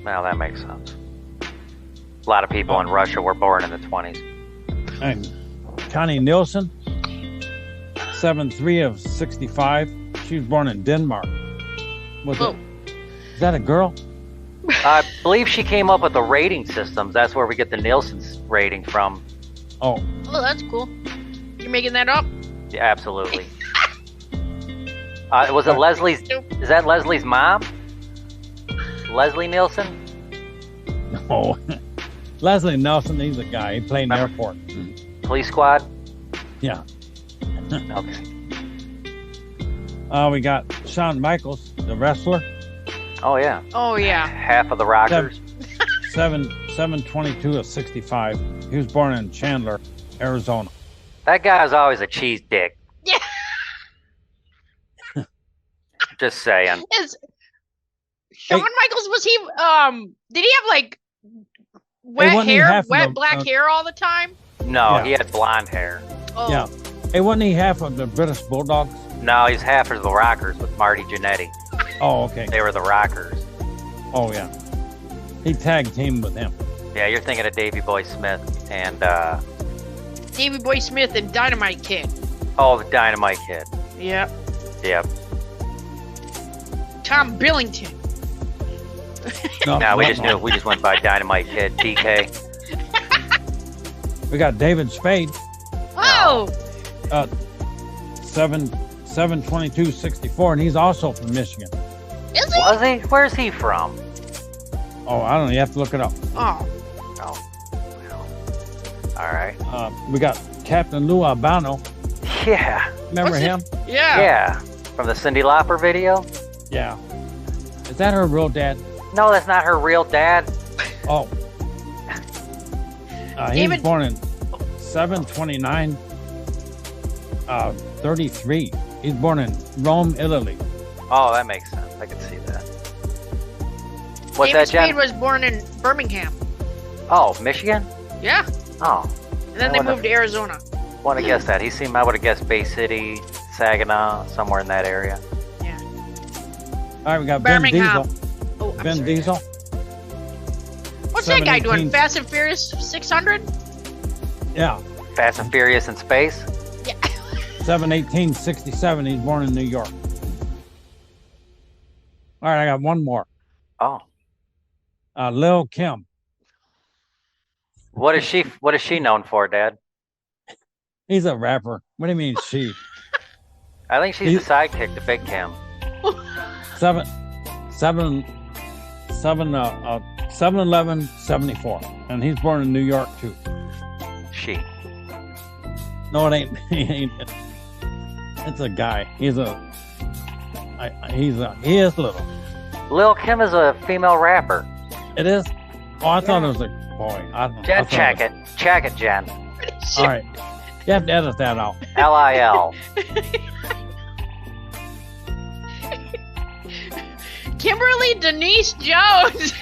well, that makes sense. A lot of people in Russia were born in the 20s. And Connie Nielsen, 7/3/65. She was born in Denmark. Whoa. Is that a girl? I believe she came up with the rating systems. That's where we get the Nielsen's rating from. Oh, Oh, that's cool. You're making that up? Yeah, absolutely. Was it Leslie's? Is that Leslie's mom? Leslie Nielsen? no. Leslie Nelson, he's a guy. He played in the airport. Police Squad? Yeah. Okay. We got Shawn Michaels, the wrestler, Oh, yeah. Oh yeah. Half of the Rockers. 7/22/65. He was born in Chandler, Arizona. That guy's always a cheese dick. Yeah. Just saying. Is Shawn Michaels, was he did he have like wet wasn't he hair, half of wet the- black hair all the time? No, Yeah. he had blonde hair. Oh. Yeah. Hey, wasn't he half of the British Bulldogs? No, he's half of the Rockers with Marty Jannetty. Oh, okay. They were the Rockers. Oh, yeah. He tag teamed with him. Yeah, you're thinking of Davy Boy Smith and, Davey Boy Smith and Dynamite Kid. the Dynamite Kid. Yep. Yep. Tom Billington. No, we just went by Dynamite Kid, DK. We got David Spade, Oh! 7/22/64, and he's also from Michigan. Is he? Was he? Where's he from? Oh, I don't know. You have to look it up. Oh. Oh, well. All right. We got Captain Lou Albano. Yeah. Remember What's him? Yeah. Yeah. From the Cyndi Lauper video? Yeah. Is that her real dad? No, that's not her real dad. Oh. He was David- born in 7/29/33. He's born in Rome, Italy. Oh, that makes sense. I can see that. What's David that, Jen? Spade was born in Birmingham. Oh, Michigan? Yeah. Oh, And then I they wonder- moved to Arizona. want to guess that. I would have guessed Bay City, Saginaw, somewhere in that area. Yeah. All right, we got Birmingham. Ben Diesel. Oh, I'm Ben sorry. Diesel. What's that guy doing? 7/18. Fast and Furious 600? Yeah. Fast and Furious in space? Yeah. 7/18/67. He's born in New York. All right, I got one more. Oh. Lil Kim. What is she known for, Dad? He's a rapper. What do you mean she? I think she's the sidekick to Big Kim. 7/11/74, and he's born in New York too. She. No, it ain't. He ain't. It's a guy. He is little. Lil Kim is a female rapper. It is. Oh, I thought it was a boy. I don't know. Jen, check it. Check it, Jen. All right, you have to edit that out. LIL. Kimberly Denise Jones.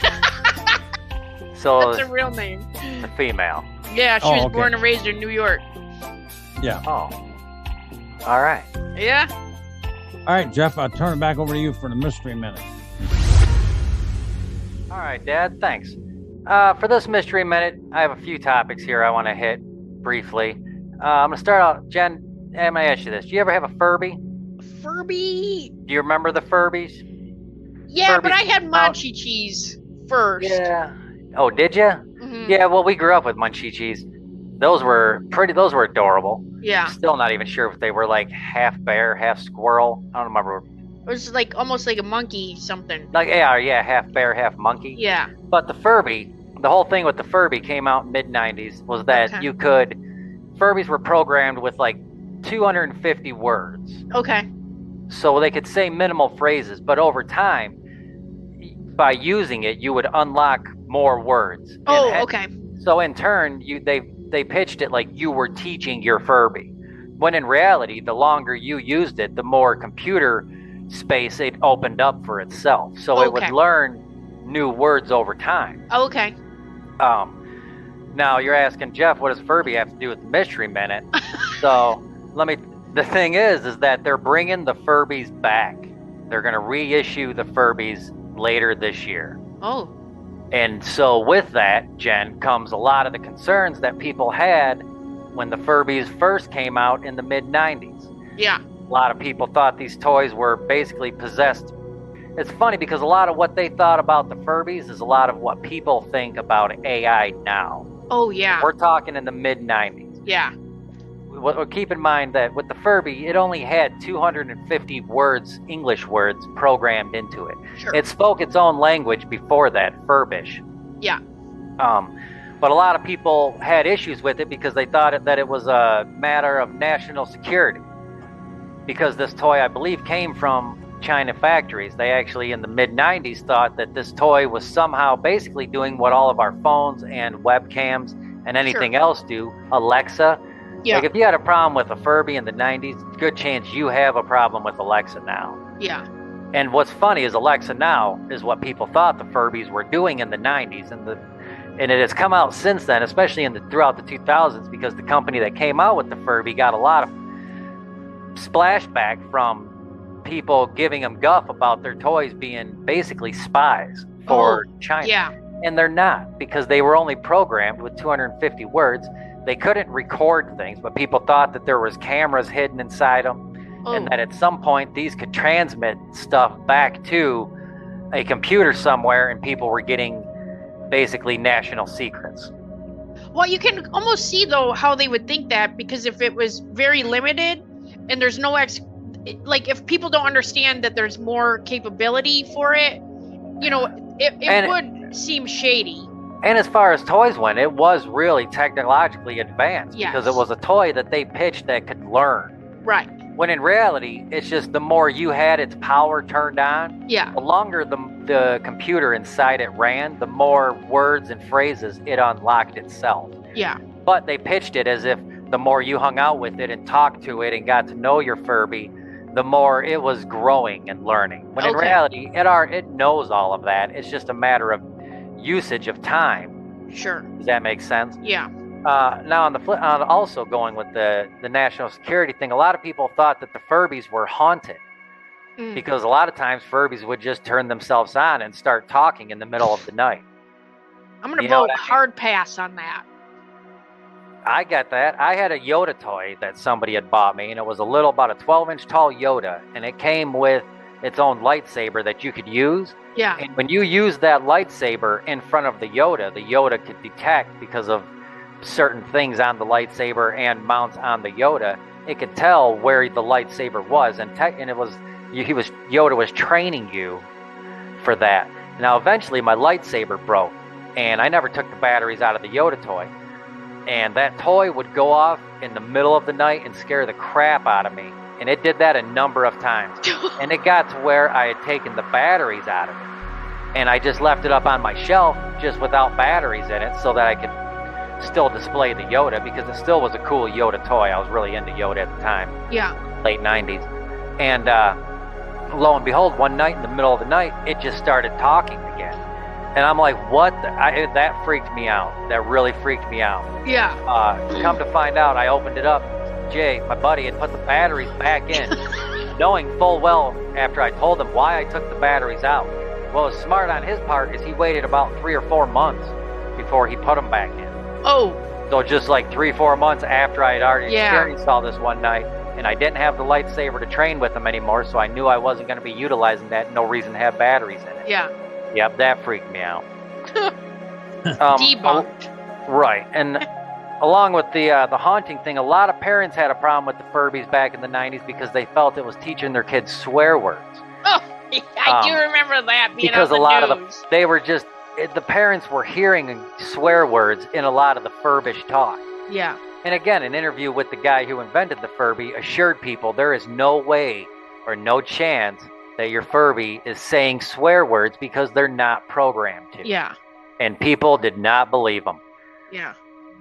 So That's her real name. a female. Yeah, she Oh, was okay. born and raised in New York. Yeah. Oh. All right. Yeah. All right, Jeff, I'll turn it back over to you for the mystery minute. All right, Dad. Thanks. For this mystery minute, I have a few topics here I want to hit briefly. I'm gonna start out. Jen, I'm gonna ask you this: do you ever have a Furby? Furby. Do you remember the Furbies? Yeah, but Furbies. I had Munchie cheese first. Yeah. Oh, did you? Mhm. Yeah. Well, we grew up with Munchie cheese. Those were pretty. Those were adorable. Yeah. Still not even sure if they were like half bear, half squirrel. I don't remember. It was like almost like a monkey something. Like yeah, half bear, half monkey. Yeah. But the Furby, the whole thing with the Furby came out mid-90s was that Okay. you could, Furbies were programmed with like 250 words. Okay. So they could say minimal phrases, but over time, by using it, you would unlock more words. Oh, And okay. So in turn, they pitched it like you were teaching your Furby. When in reality, the longer you used it, the more computer space it opened up for itself. So it would Okay. learn new words over time. Okay. Now you're asking Jeff, what does Furby have to do with the mystery minute? So the thing is that they're bringing the Furbies back. They're going to reissue the Furbies later this year. Oh. And so with that, Jen, comes a lot of the concerns that people had when the Furbies first came out in the mid-90s. Yeah. A lot of people thought these toys were basically possessed. It's funny because a lot of what they thought about the Furbies is a lot of what people think about AI now. Oh, yeah. We're talking in the mid-90s. Yeah. Keep in mind that with the Furby, it only had 250 words, English words, programmed into it. Sure. It spoke its own language before that, Furbish. Yeah. But a lot of people had issues with it because they thought that it was a matter of national security. Because this toy, I believe, came from China factories. They actually, in the mid-90s, thought that this toy was somehow basically doing what all of our phones and webcams and anything else do. Alexa. Yeah. Like if you had a problem with a Furby in the 90s, good chance you have a problem with Alexa now. Yeah. And what's funny is Alexa now is what people thought the Furbies were doing in the 90s, and it has come out since then, especially throughout the 2000s, because the company that came out with the Furby got a lot of splashback from people giving them guff about their toys being basically spies for China. Yeah. And they're not, because they were only programmed with 250 words. They couldn't record things, but people thought that there was cameras hidden inside them, and that at some point these could transmit stuff back to a computer somewhere, and people were getting basically national secrets. Well, you can almost see, though, how they would think that, because if it was very limited and there's no like if people don't understand that there's more capability for it, you know, it would seem shady. And as far as toys went, it was really technologically advanced, Yes. because it was a toy that they pitched that could learn. Right. When in reality, it's just the more you had its power turned on, Yeah. the longer the computer inside it ran, the more words and phrases it unlocked itself. Yeah. But they pitched it as if the more you hung out with it and talked to it and got to know your Furby, the more it was growing and learning. When in Okay. reality, it knows all of that. It's just a matter of usage of time. Sure. Does that make sense? Yeah. Now, on the flip, also going with the national security thing, a lot of people thought that the Furbies were haunted, because a lot of times Furbies would just turn themselves on and start talking in the middle of the night. I'm gonna You know vote what I mean? hard pass on that. I got that. I had a Yoda toy that somebody had bought me, and it was about a 12-inch tall Yoda, and it came with its own lightsaber that you could use. Yeah. And when you use that lightsaber in front of the Yoda could detect, because of certain things on the lightsaber and mounts on the Yoda, it could tell where the lightsaber was, and Yoda was training you for that. Now, eventually, my lightsaber broke, and I never took the batteries out of the Yoda toy, and that toy would go off in the middle of the night and scare the crap out of me, and it did that a number of times, and it got to where I had taken the batteries out of it, and I just left it up on my shelf just without batteries in it so that I could still display the Yoda, because it still was a cool Yoda toy. I was really into Yoda at the time. Yeah. Late 90s. And lo and behold, one night in the middle of the night, it just started talking again. And I'm like, what? That freaked me out. That really freaked me out. Yeah. Come to find out, I opened it up. Jay, my buddy, had put the batteries back in, knowing full well after I told him why I took the batteries out. What was smart on his part is he waited about 3 or 4 months before he put them back in. Oh. So just like 3-4 months after I had already Yeah. experienced all this one night, and I didn't have the lightsaber to train with them anymore, so I knew I wasn't going to be utilizing that. No reason to have batteries in it. Yeah. Yep, that freaked me out. Debunked. Right, and along with the haunting thing, a lot of parents had a problem with the Furbies back in the 90s because they felt it was teaching their kids swear words. Oh, I do remember that being Because on the a lot news. of they were just the parents were hearing swear words in a lot of the Furbish talk. Yeah. And again, an interview with the guy who invented the Furby assured people there is no way or no chance that your Furby is saying swear words because they're not programmed to. Yeah. And people did not believe him. Yeah.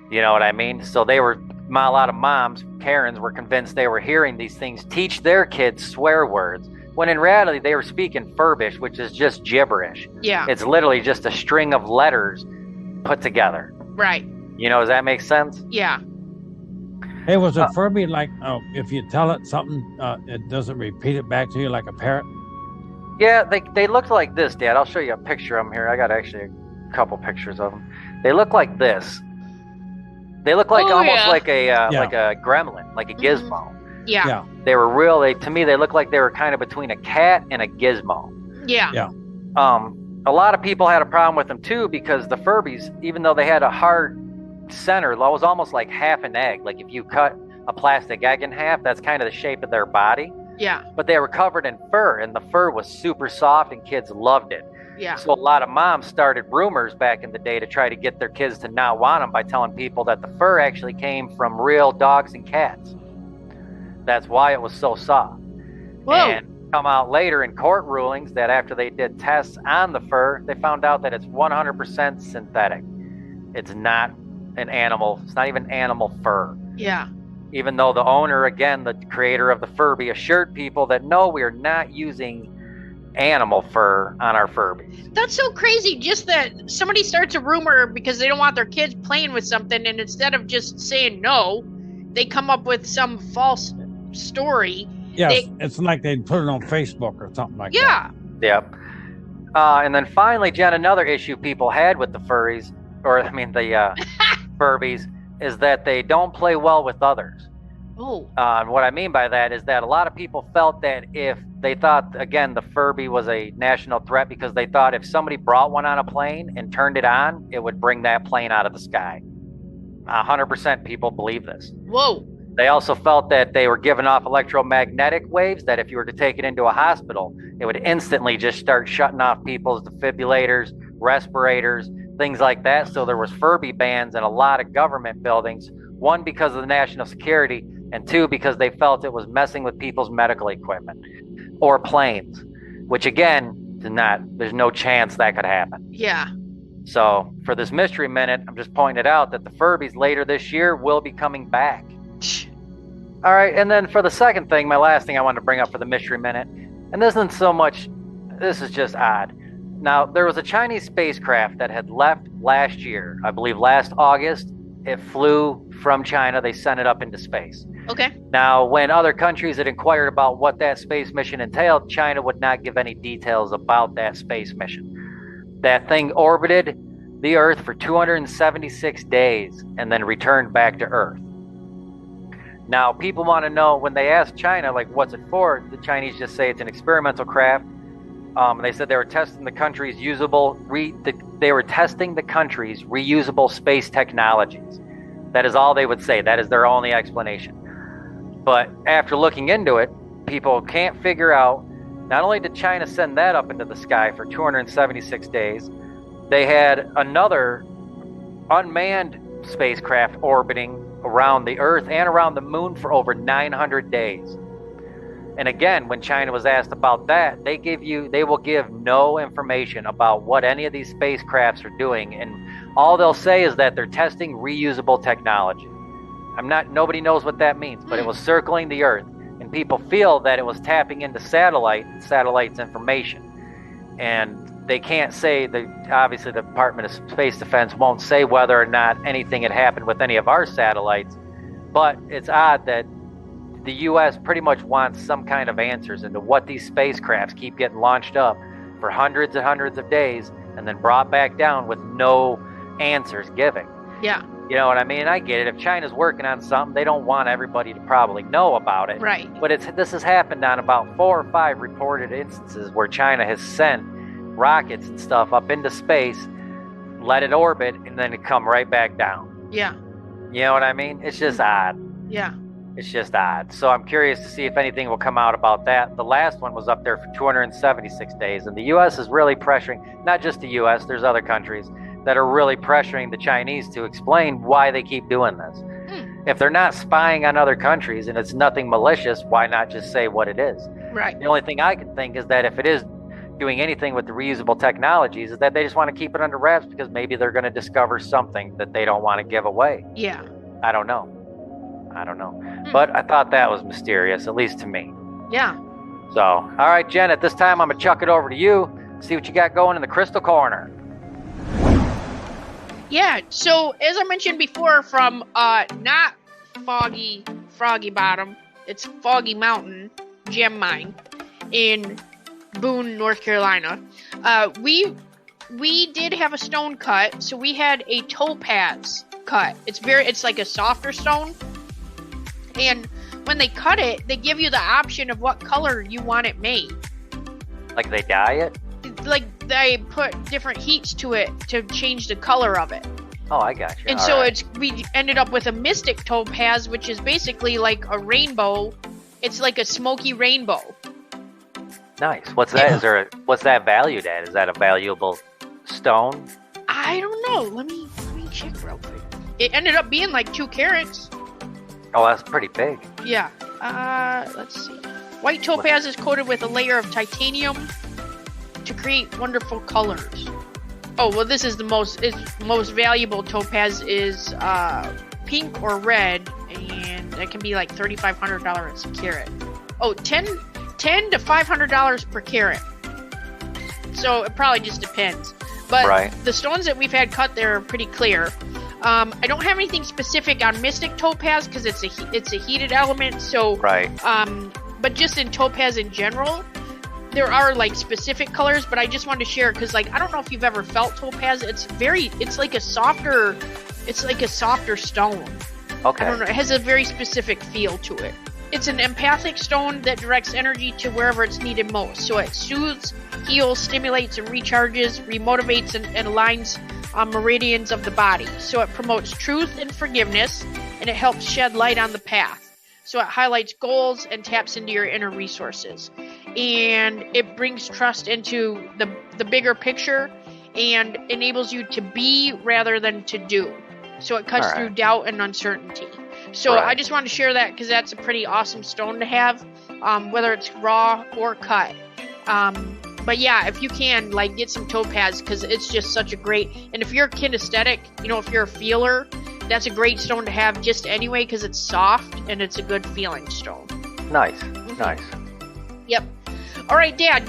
You know what I mean? So they were, a lot of moms, Karens, were convinced they were hearing these things teach their kids swear words, when in reality they were speaking Furbish, which is just gibberish. Yeah. It's literally just a string of letters put together. Right. You know, does that make sense? Yeah. Hey, was a Furby like, if you tell it something, it doesn't repeat it back to you like a parrot? Yeah, they looked like this, Dad. I'll show you a picture of them here. I got actually a couple pictures of them. They look like this. They look like almost like a gremlin, like a gizmo. Yeah. Yeah. They were real. To me, they looked like they were kind of between a cat and a gizmo. Yeah. Yeah. A lot of people had a problem with them too because the Furbies, even though they had a hard center, it was almost like half an egg. Like if you cut a plastic egg in half, that's kind of the shape of their body. Yeah. But they were covered in fur, and the fur was super soft, and kids loved it. Yeah. So a lot of moms started rumors back in the day to try to get their kids to not want them by telling people that the fur actually came from real dogs and cats. That's why it was so soft. Whoa. And come out later in court rulings that after they did tests on the fur, they found out that it's 100% synthetic. It's not an animal. It's not even animal fur. Yeah. Even though the owner, again, the creator of the Furby, assured people that no, we are not using animal fur on our Furbies. That's so crazy. Just that somebody starts a rumor because they don't want their kids playing with something, and instead of just saying no, they come up with some false story. Yes, it's like they put it on Facebook or something like that. Yeah. Yep. And then finally, Jen, another issue people had with the furries, the Furbies, is that they don't play well with others. Oh. What I mean by that is that a lot of people felt that if they thought, again, the Furby was a national threat because they thought if somebody brought one on a plane and turned it on, it would bring that plane out of the sky. 100% people believe this. Whoa. They also felt that they were giving off electromagnetic waves that if you were to take it into a hospital, it would instantly just start shutting off people's defibrillators, respirators, things like that. So there was Furby bans in a lot of government buildings, one because of the national security, and two because they felt it was messing with people's medical equipment or planes, which again, there's no chance that could happen. Yeah. So for this mystery minute, I'm just pointing it out that the Furbies later this year will be coming back. All right, and then for the second thing, my last thing I wanted to bring up for the mystery minute, and this isn't so much, this is just odd. Now, there was a Chinese spacecraft that had left last year, I believe last August. It flew from China. They sent it up into space. Okay. Now, when other countries had inquired about what that space mission entailed, China would not give any details about that space mission. That thing orbited the Earth for 276 days and then returned back to Earth. Now, people want to know, when they ask China, like, what's it for? The Chinese just say it's an experimental craft. They said they were testing the country's reusable space technologies. That is all they would say. That is their only explanation. But after looking into it, people can't figure out, not only did China send that up into the sky for 276 days, they had another unmanned spacecraft orbiting around the Earth and around the Moon for over 900 days. And again, when China was asked about that, they will give no information about what any of these spacecrafts are doing, and all they'll say is that they're testing reusable technology. Nobody knows what that means, but it was circling the Earth, and people feel that it was tapping into satellite's information. And they can't say, obviously the Department of Space Defense won't say whether or not anything had happened with any of our satellites, But it's odd that the U.S. pretty much wants some kind of answers into what these spacecrafts keep getting launched up for hundreds and hundreds of days and then brought back down with no answers given. Yeah. You know what I mean? I get it. If China's working on something, they don't want everybody to probably know about it. Right. But this has happened on about 4 or 5 reported instances where China has sent rockets and stuff up into space, let it orbit, and then it come right back down. Yeah. You know what I mean? It's just odd. Yeah. It's just odd. So I'm curious to see if anything will come out about that. The last one was up there for 276 days, and the U.S. is really pressuring, not just the U.S., there's other countries that are really pressuring the Chinese to explain why they keep doing this. If they're not spying on other countries and it's nothing malicious, why not just say what it is? Right. The only thing I can think is that if it is doing anything with the reusable technologies, is that they just want to keep it under wraps because maybe they're going to discover something that they don't want to give away. Yeah. I don't know. But I thought that was mysterious, at least to me. Yeah. So, all right, Jen, at this time, I'm going to chuck it over to you, see what you got going in the crystal corner. Yeah, so as I mentioned before, from not Froggy Bottom, it's Foggy Mountain Gem Mine in Boone, North Carolina. We did have a stone cut, so we had a topaz cut. It's like a softer stone, and when they cut it, they give you the option of what color you want it made. Like they dye it? Like they put different heats to it to change the color of it. Oh, I got you. And All so right. we ended up with a mystic topaz, which is basically like a rainbow. It's like a smoky rainbow. Nice. What's that? What's that valued at? Is that a valuable stone? I don't know. Let me check real quick. It ended up being like 2 carats. Oh, that's pretty big. Yeah. Let's see. White topaz is coated with a layer of titanium to create wonderful colors. Oh, well, this is the most valuable topaz is pink or red, and that can be like $3,500 a carat. Oh, $10 to $500 per carat. So it probably just depends. But right. The stones that we've had cut there are pretty clear. I don't have anything specific on mystic topaz because it's a heated element. So right. But just in topaz in general, there are like specific colors. But I just wanted to share because like I don't know if you've ever felt topaz. It's like a softer stone. Okay. I don't know. It has a very specific feel to it. It's an empathic stone that directs energy to wherever it's needed most. So it soothes, heals, stimulates, and recharges, remotivates, and aligns meridians of the body. So it promotes truth and forgiveness, and it helps shed light on the path. So it highlights goals and taps into your inner resources. And it brings trust into the bigger picture and enables you to be rather than to do. So it cuts through doubt and uncertainty. So I just wanted to share that because that's a pretty awesome stone to have, whether it's raw or cut. But yeah, if you can, like, get some topaz because it's just such a great. And if you're kinesthetic, if you're a feeler, that's a great stone to have just anyway because it's soft and it's a good feeling stone. Nice. Mm-hmm. Nice. Yep. All right, Dad,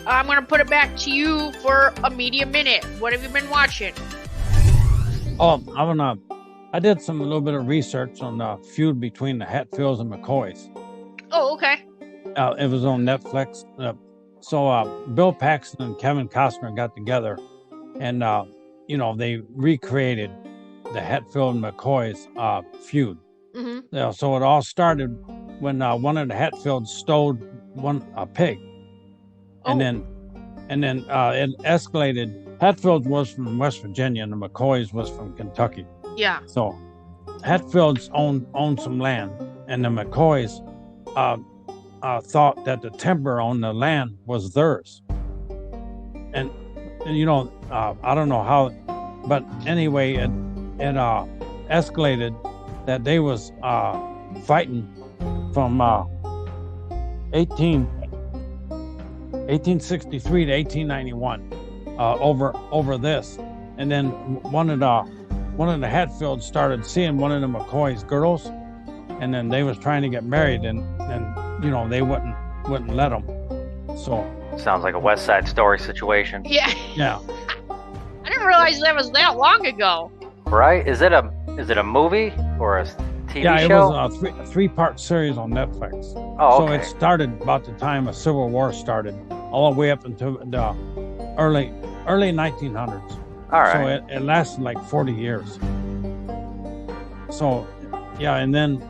I'm going to put it back to you for a media minute. What have you been watching? Oh, I did a little bit of research on the feud between the Hatfields and McCoys. Oh, okay. It was on Netflix. So Bill Paxton and Kevin Costner got together, and they recreated the Hatfield and McCoys feud. Mm-hmm. So it all started when one of the Hatfields stole a pig, and then it escalated. Hatfields was from West Virginia, and the McCoys was from Kentucky. Yeah. So Hatfields owned some land, and the McCoys thought that the timber on the land was theirs. And I don't know how, but anyway, it escalated that they was fighting from 1863 to 1891 over this. And then one of the Hatfields started seeing one of the McCoy's girls, and then they was trying to get married, and they wouldn't let them. So sounds like a West Side Story situation. Yeah. Yeah. I didn't realize that was that long ago. Right? Is it a movie or TV Yeah, it show? was a three-part series on Netflix. Oh, So okay. it started about the time the Civil War started, all the way up until the early 1900s. All right. So it lasted like 40 years. So, yeah, and then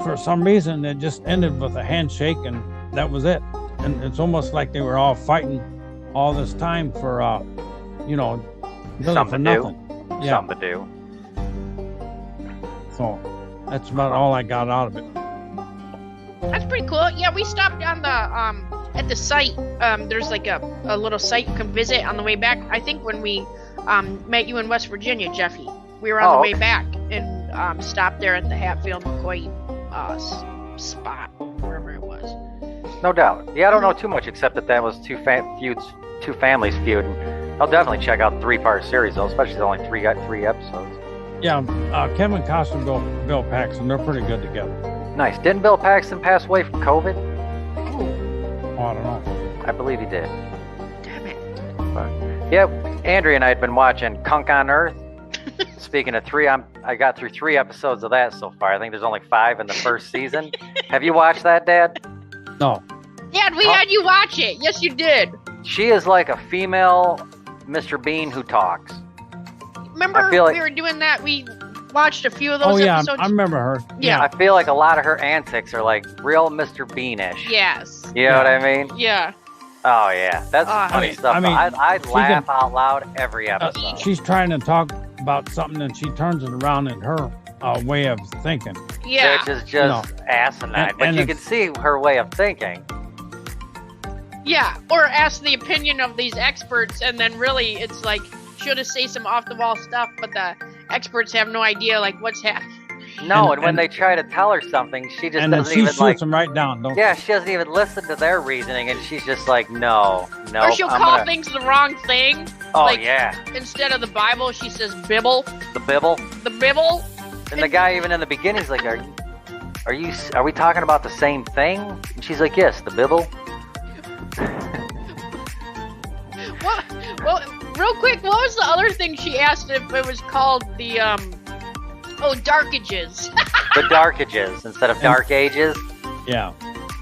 for some reason it just ended with a handshake, and that was it. And it's almost like they were all fighting all this time for, really Something for to do. nothing. Yeah. Something to do. So that's about all I got out of it. That's pretty cool. Yeah, we stopped on the at the site. There's like a little site you can visit on the way back. I think when we met you in West Virginia, Jeffy, we were on the way back and stopped there at the Hatfield McCoy spot, wherever it was. No doubt. Yeah, I don't know too much except that was two families feuding. I'll definitely check out the three-part series though, especially there's only three episodes. Yeah, Kevin Costner, Bill Paxton, they're pretty good together. Nice. Didn't Bill Paxton pass away from COVID? Oh, I don't know. I believe he did. Damn it. But, yeah, Andrea and I had been watching Kunk on Earth. Speaking of three, I got through 3 episodes of that so far. I think there's only 5 in the first season. Have you watched that, Dad? No. Dad, we had you watch it. Yes, you did. She is like a female Mr. Bean who talks. Remember feel like- we were doing that? We watched a few of those Oh, yeah, episodes. I remember her. Yeah. I feel like a lot of her antics are like real Mr. Beanish. Yes. You know what I mean? Yeah. Oh, yeah. That's funny stuff. I mean, I'd she laugh can- out loud every episode. She's trying to talk about something and she turns it around in her way of thinking. Yeah. Which is just asinine. And- But and you can it's- see her way of thinking. Yeah. Or ask the opinion of these experts, and then really it's like she'll just say some off the wall stuff, but the experts have no idea like what's happening. No, And- and when and- they try to tell her something, she just And then doesn't she even shoots like. them right down, don't Yeah, she doesn't even listen to their reasoning, and she's just like, no. Or she'll call things the wrong thing. Oh like, yeah, Instead of the Bible, she says Bibble. the Bibble. The Bibble. And the guy even in the beginning's like, are we talking about the same thing? And she's like, yes, the Bibble. What? Well, real quick, what was the other thing she asked if it was called the Dark Ages? The Dark Ages instead of Dark Ages. Yeah.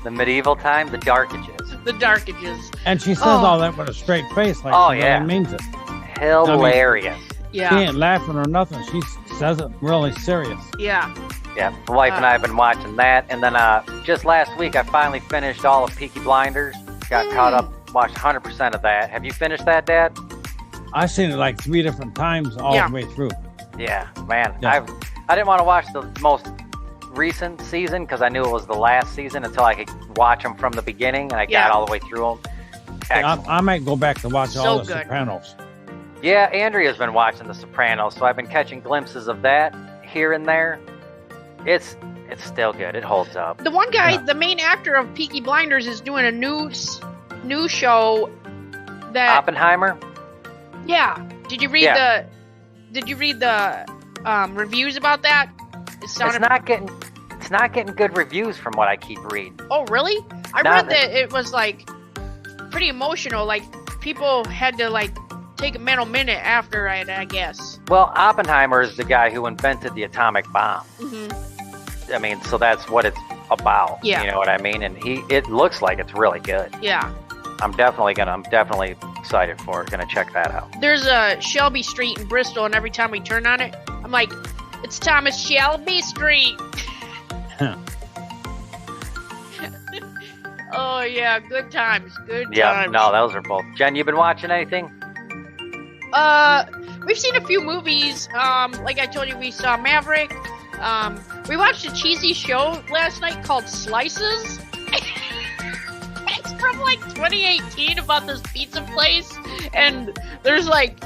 The medieval time, the Dark Ages. The Dark Ages. And she says all that with a straight face, like Oh, she yeah. really means it. Hilarious. She Yeah. ain't laughing or nothing. She says it really serious. Yeah. Yeah, the wife and I have been watching that, and then just last week I finally finished all of Peaky Blinders. Got caught up, watched 100% of that. Have you finished that, Dad? I've seen it like 3 different times all Yeah. the way through. Yeah, man. Yeah. I didn't want to watch the most recent season because I knew it was the last season until I could watch them from the beginning, and I Yeah. got all the way through them. Excellent. I might go back to watch So all the good. Sopranos. Yeah, Andrea's been watching The Sopranos, so I've been catching glimpses of that here and there. It's still good. It holds up. The one guy, Yeah. the main actor of Peaky Blinders, is doing a new show that. Oppenheimer? Yeah. Did you read the reviews about that? It sounded. It's not getting good reviews from what I keep reading. Oh, really? I Not read that- that it was like pretty emotional. Like people had to like take a mental minute after it, I guess. Well, Oppenheimer is the guy who invented the atomic bomb. Hmm. I mean, so that's what it's about. Yeah. You know what I mean? And it looks like it's really good. Yeah. I'm definitely excited for it. Gonna check that out. There's a Shelby Street in Bristol, and every time we turn on it, I'm like, it's Thomas Shelby Street. Oh yeah, good times, good Yeah, times. no, those are both. Jen, you been watching anything? We've seen a few movies. Like I told you, we saw Maverick. We watched a cheesy show last night called Slices. It's from like 2018 about this pizza place, and there's like,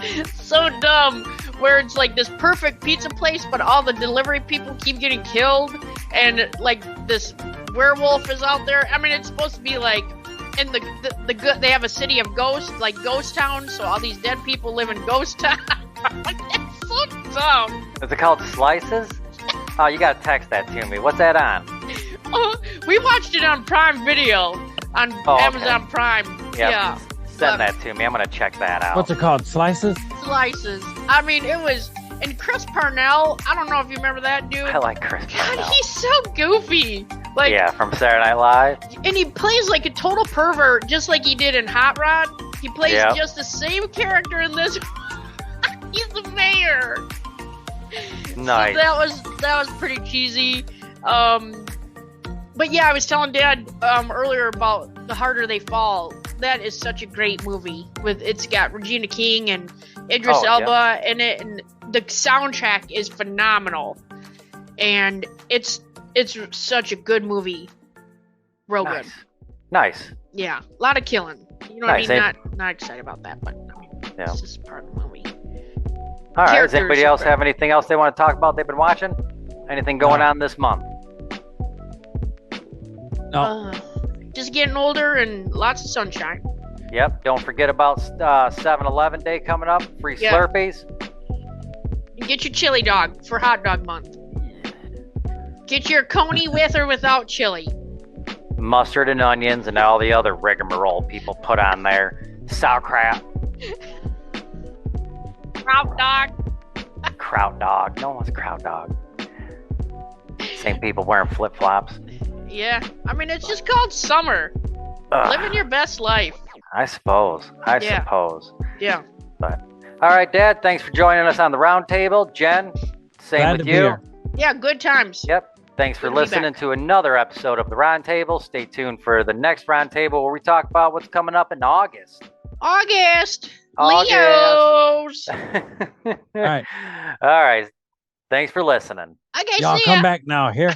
it's so dumb. Where it's like this perfect pizza place, but all the delivery people keep getting killed, and like this werewolf is out there. I mean, it's supposed to be like in the good. They have a city of ghosts, like Ghost Town, so all these dead people live in Ghost Town. It's so dumb. Is it called Slices? Oh, you gotta text that to me. What's that on? Oh, we watched it on Prime Video on okay. Amazon Prime. Yep. Yeah, Send that to me. I'm gonna check that out. What's it called? Slices? Slices. I mean, it was And Chris Parnell, I don't know if you remember that dude. I like Chris God, Parnell. he's so goofy. Like, Yeah, from Saturday Night Live. and he plays like a total pervert, just like he did in Hot Rod. He plays Yep. just the same character in this. He's the mayor. Nice. So that was pretty cheesy. But yeah, I was telling Dad earlier about The Harder They Fall. That is such a great movie. It's got Regina King and Idris Oh, yeah. Elba in it, and the soundtrack is phenomenal. And it's such a good movie. Real good. Nice. Yeah, a lot of killing. You know Nice, what I mean? Not excited about that, but I mean, Yeah. it's just part of the movie. All right. Does Characters anybody are else great. have anything else they want to talk about they've been watching? Anything going No. on this month? No. Just getting older and lots of sunshine. Yep. Don't forget about 7-Eleven Day coming up. Free Yeah. Slurpees. And get your chili dog for hot dog month. Get your coney with or without chili. Mustard and onions and all the other rigmarole people put on there. Sauerkraut. Kraut dog. Kraut dog. No one wants kraut dog. Same people wearing flip flops. Yeah, I mean it's just called summer. Living your best life. I suppose. Yeah. Yeah. All right, Dad. Thanks for joining us on the round table. Jen, same Glad with to be you. here. Yeah, good times. Yep. Thanks for Good to be listening back. to another episode of the Round Table. Stay tuned for the next Round Table where we talk about what's coming up in August. August. August. Leos. All right. All right. Thanks for listening. Okay, Y'all see come ya. back now. Here.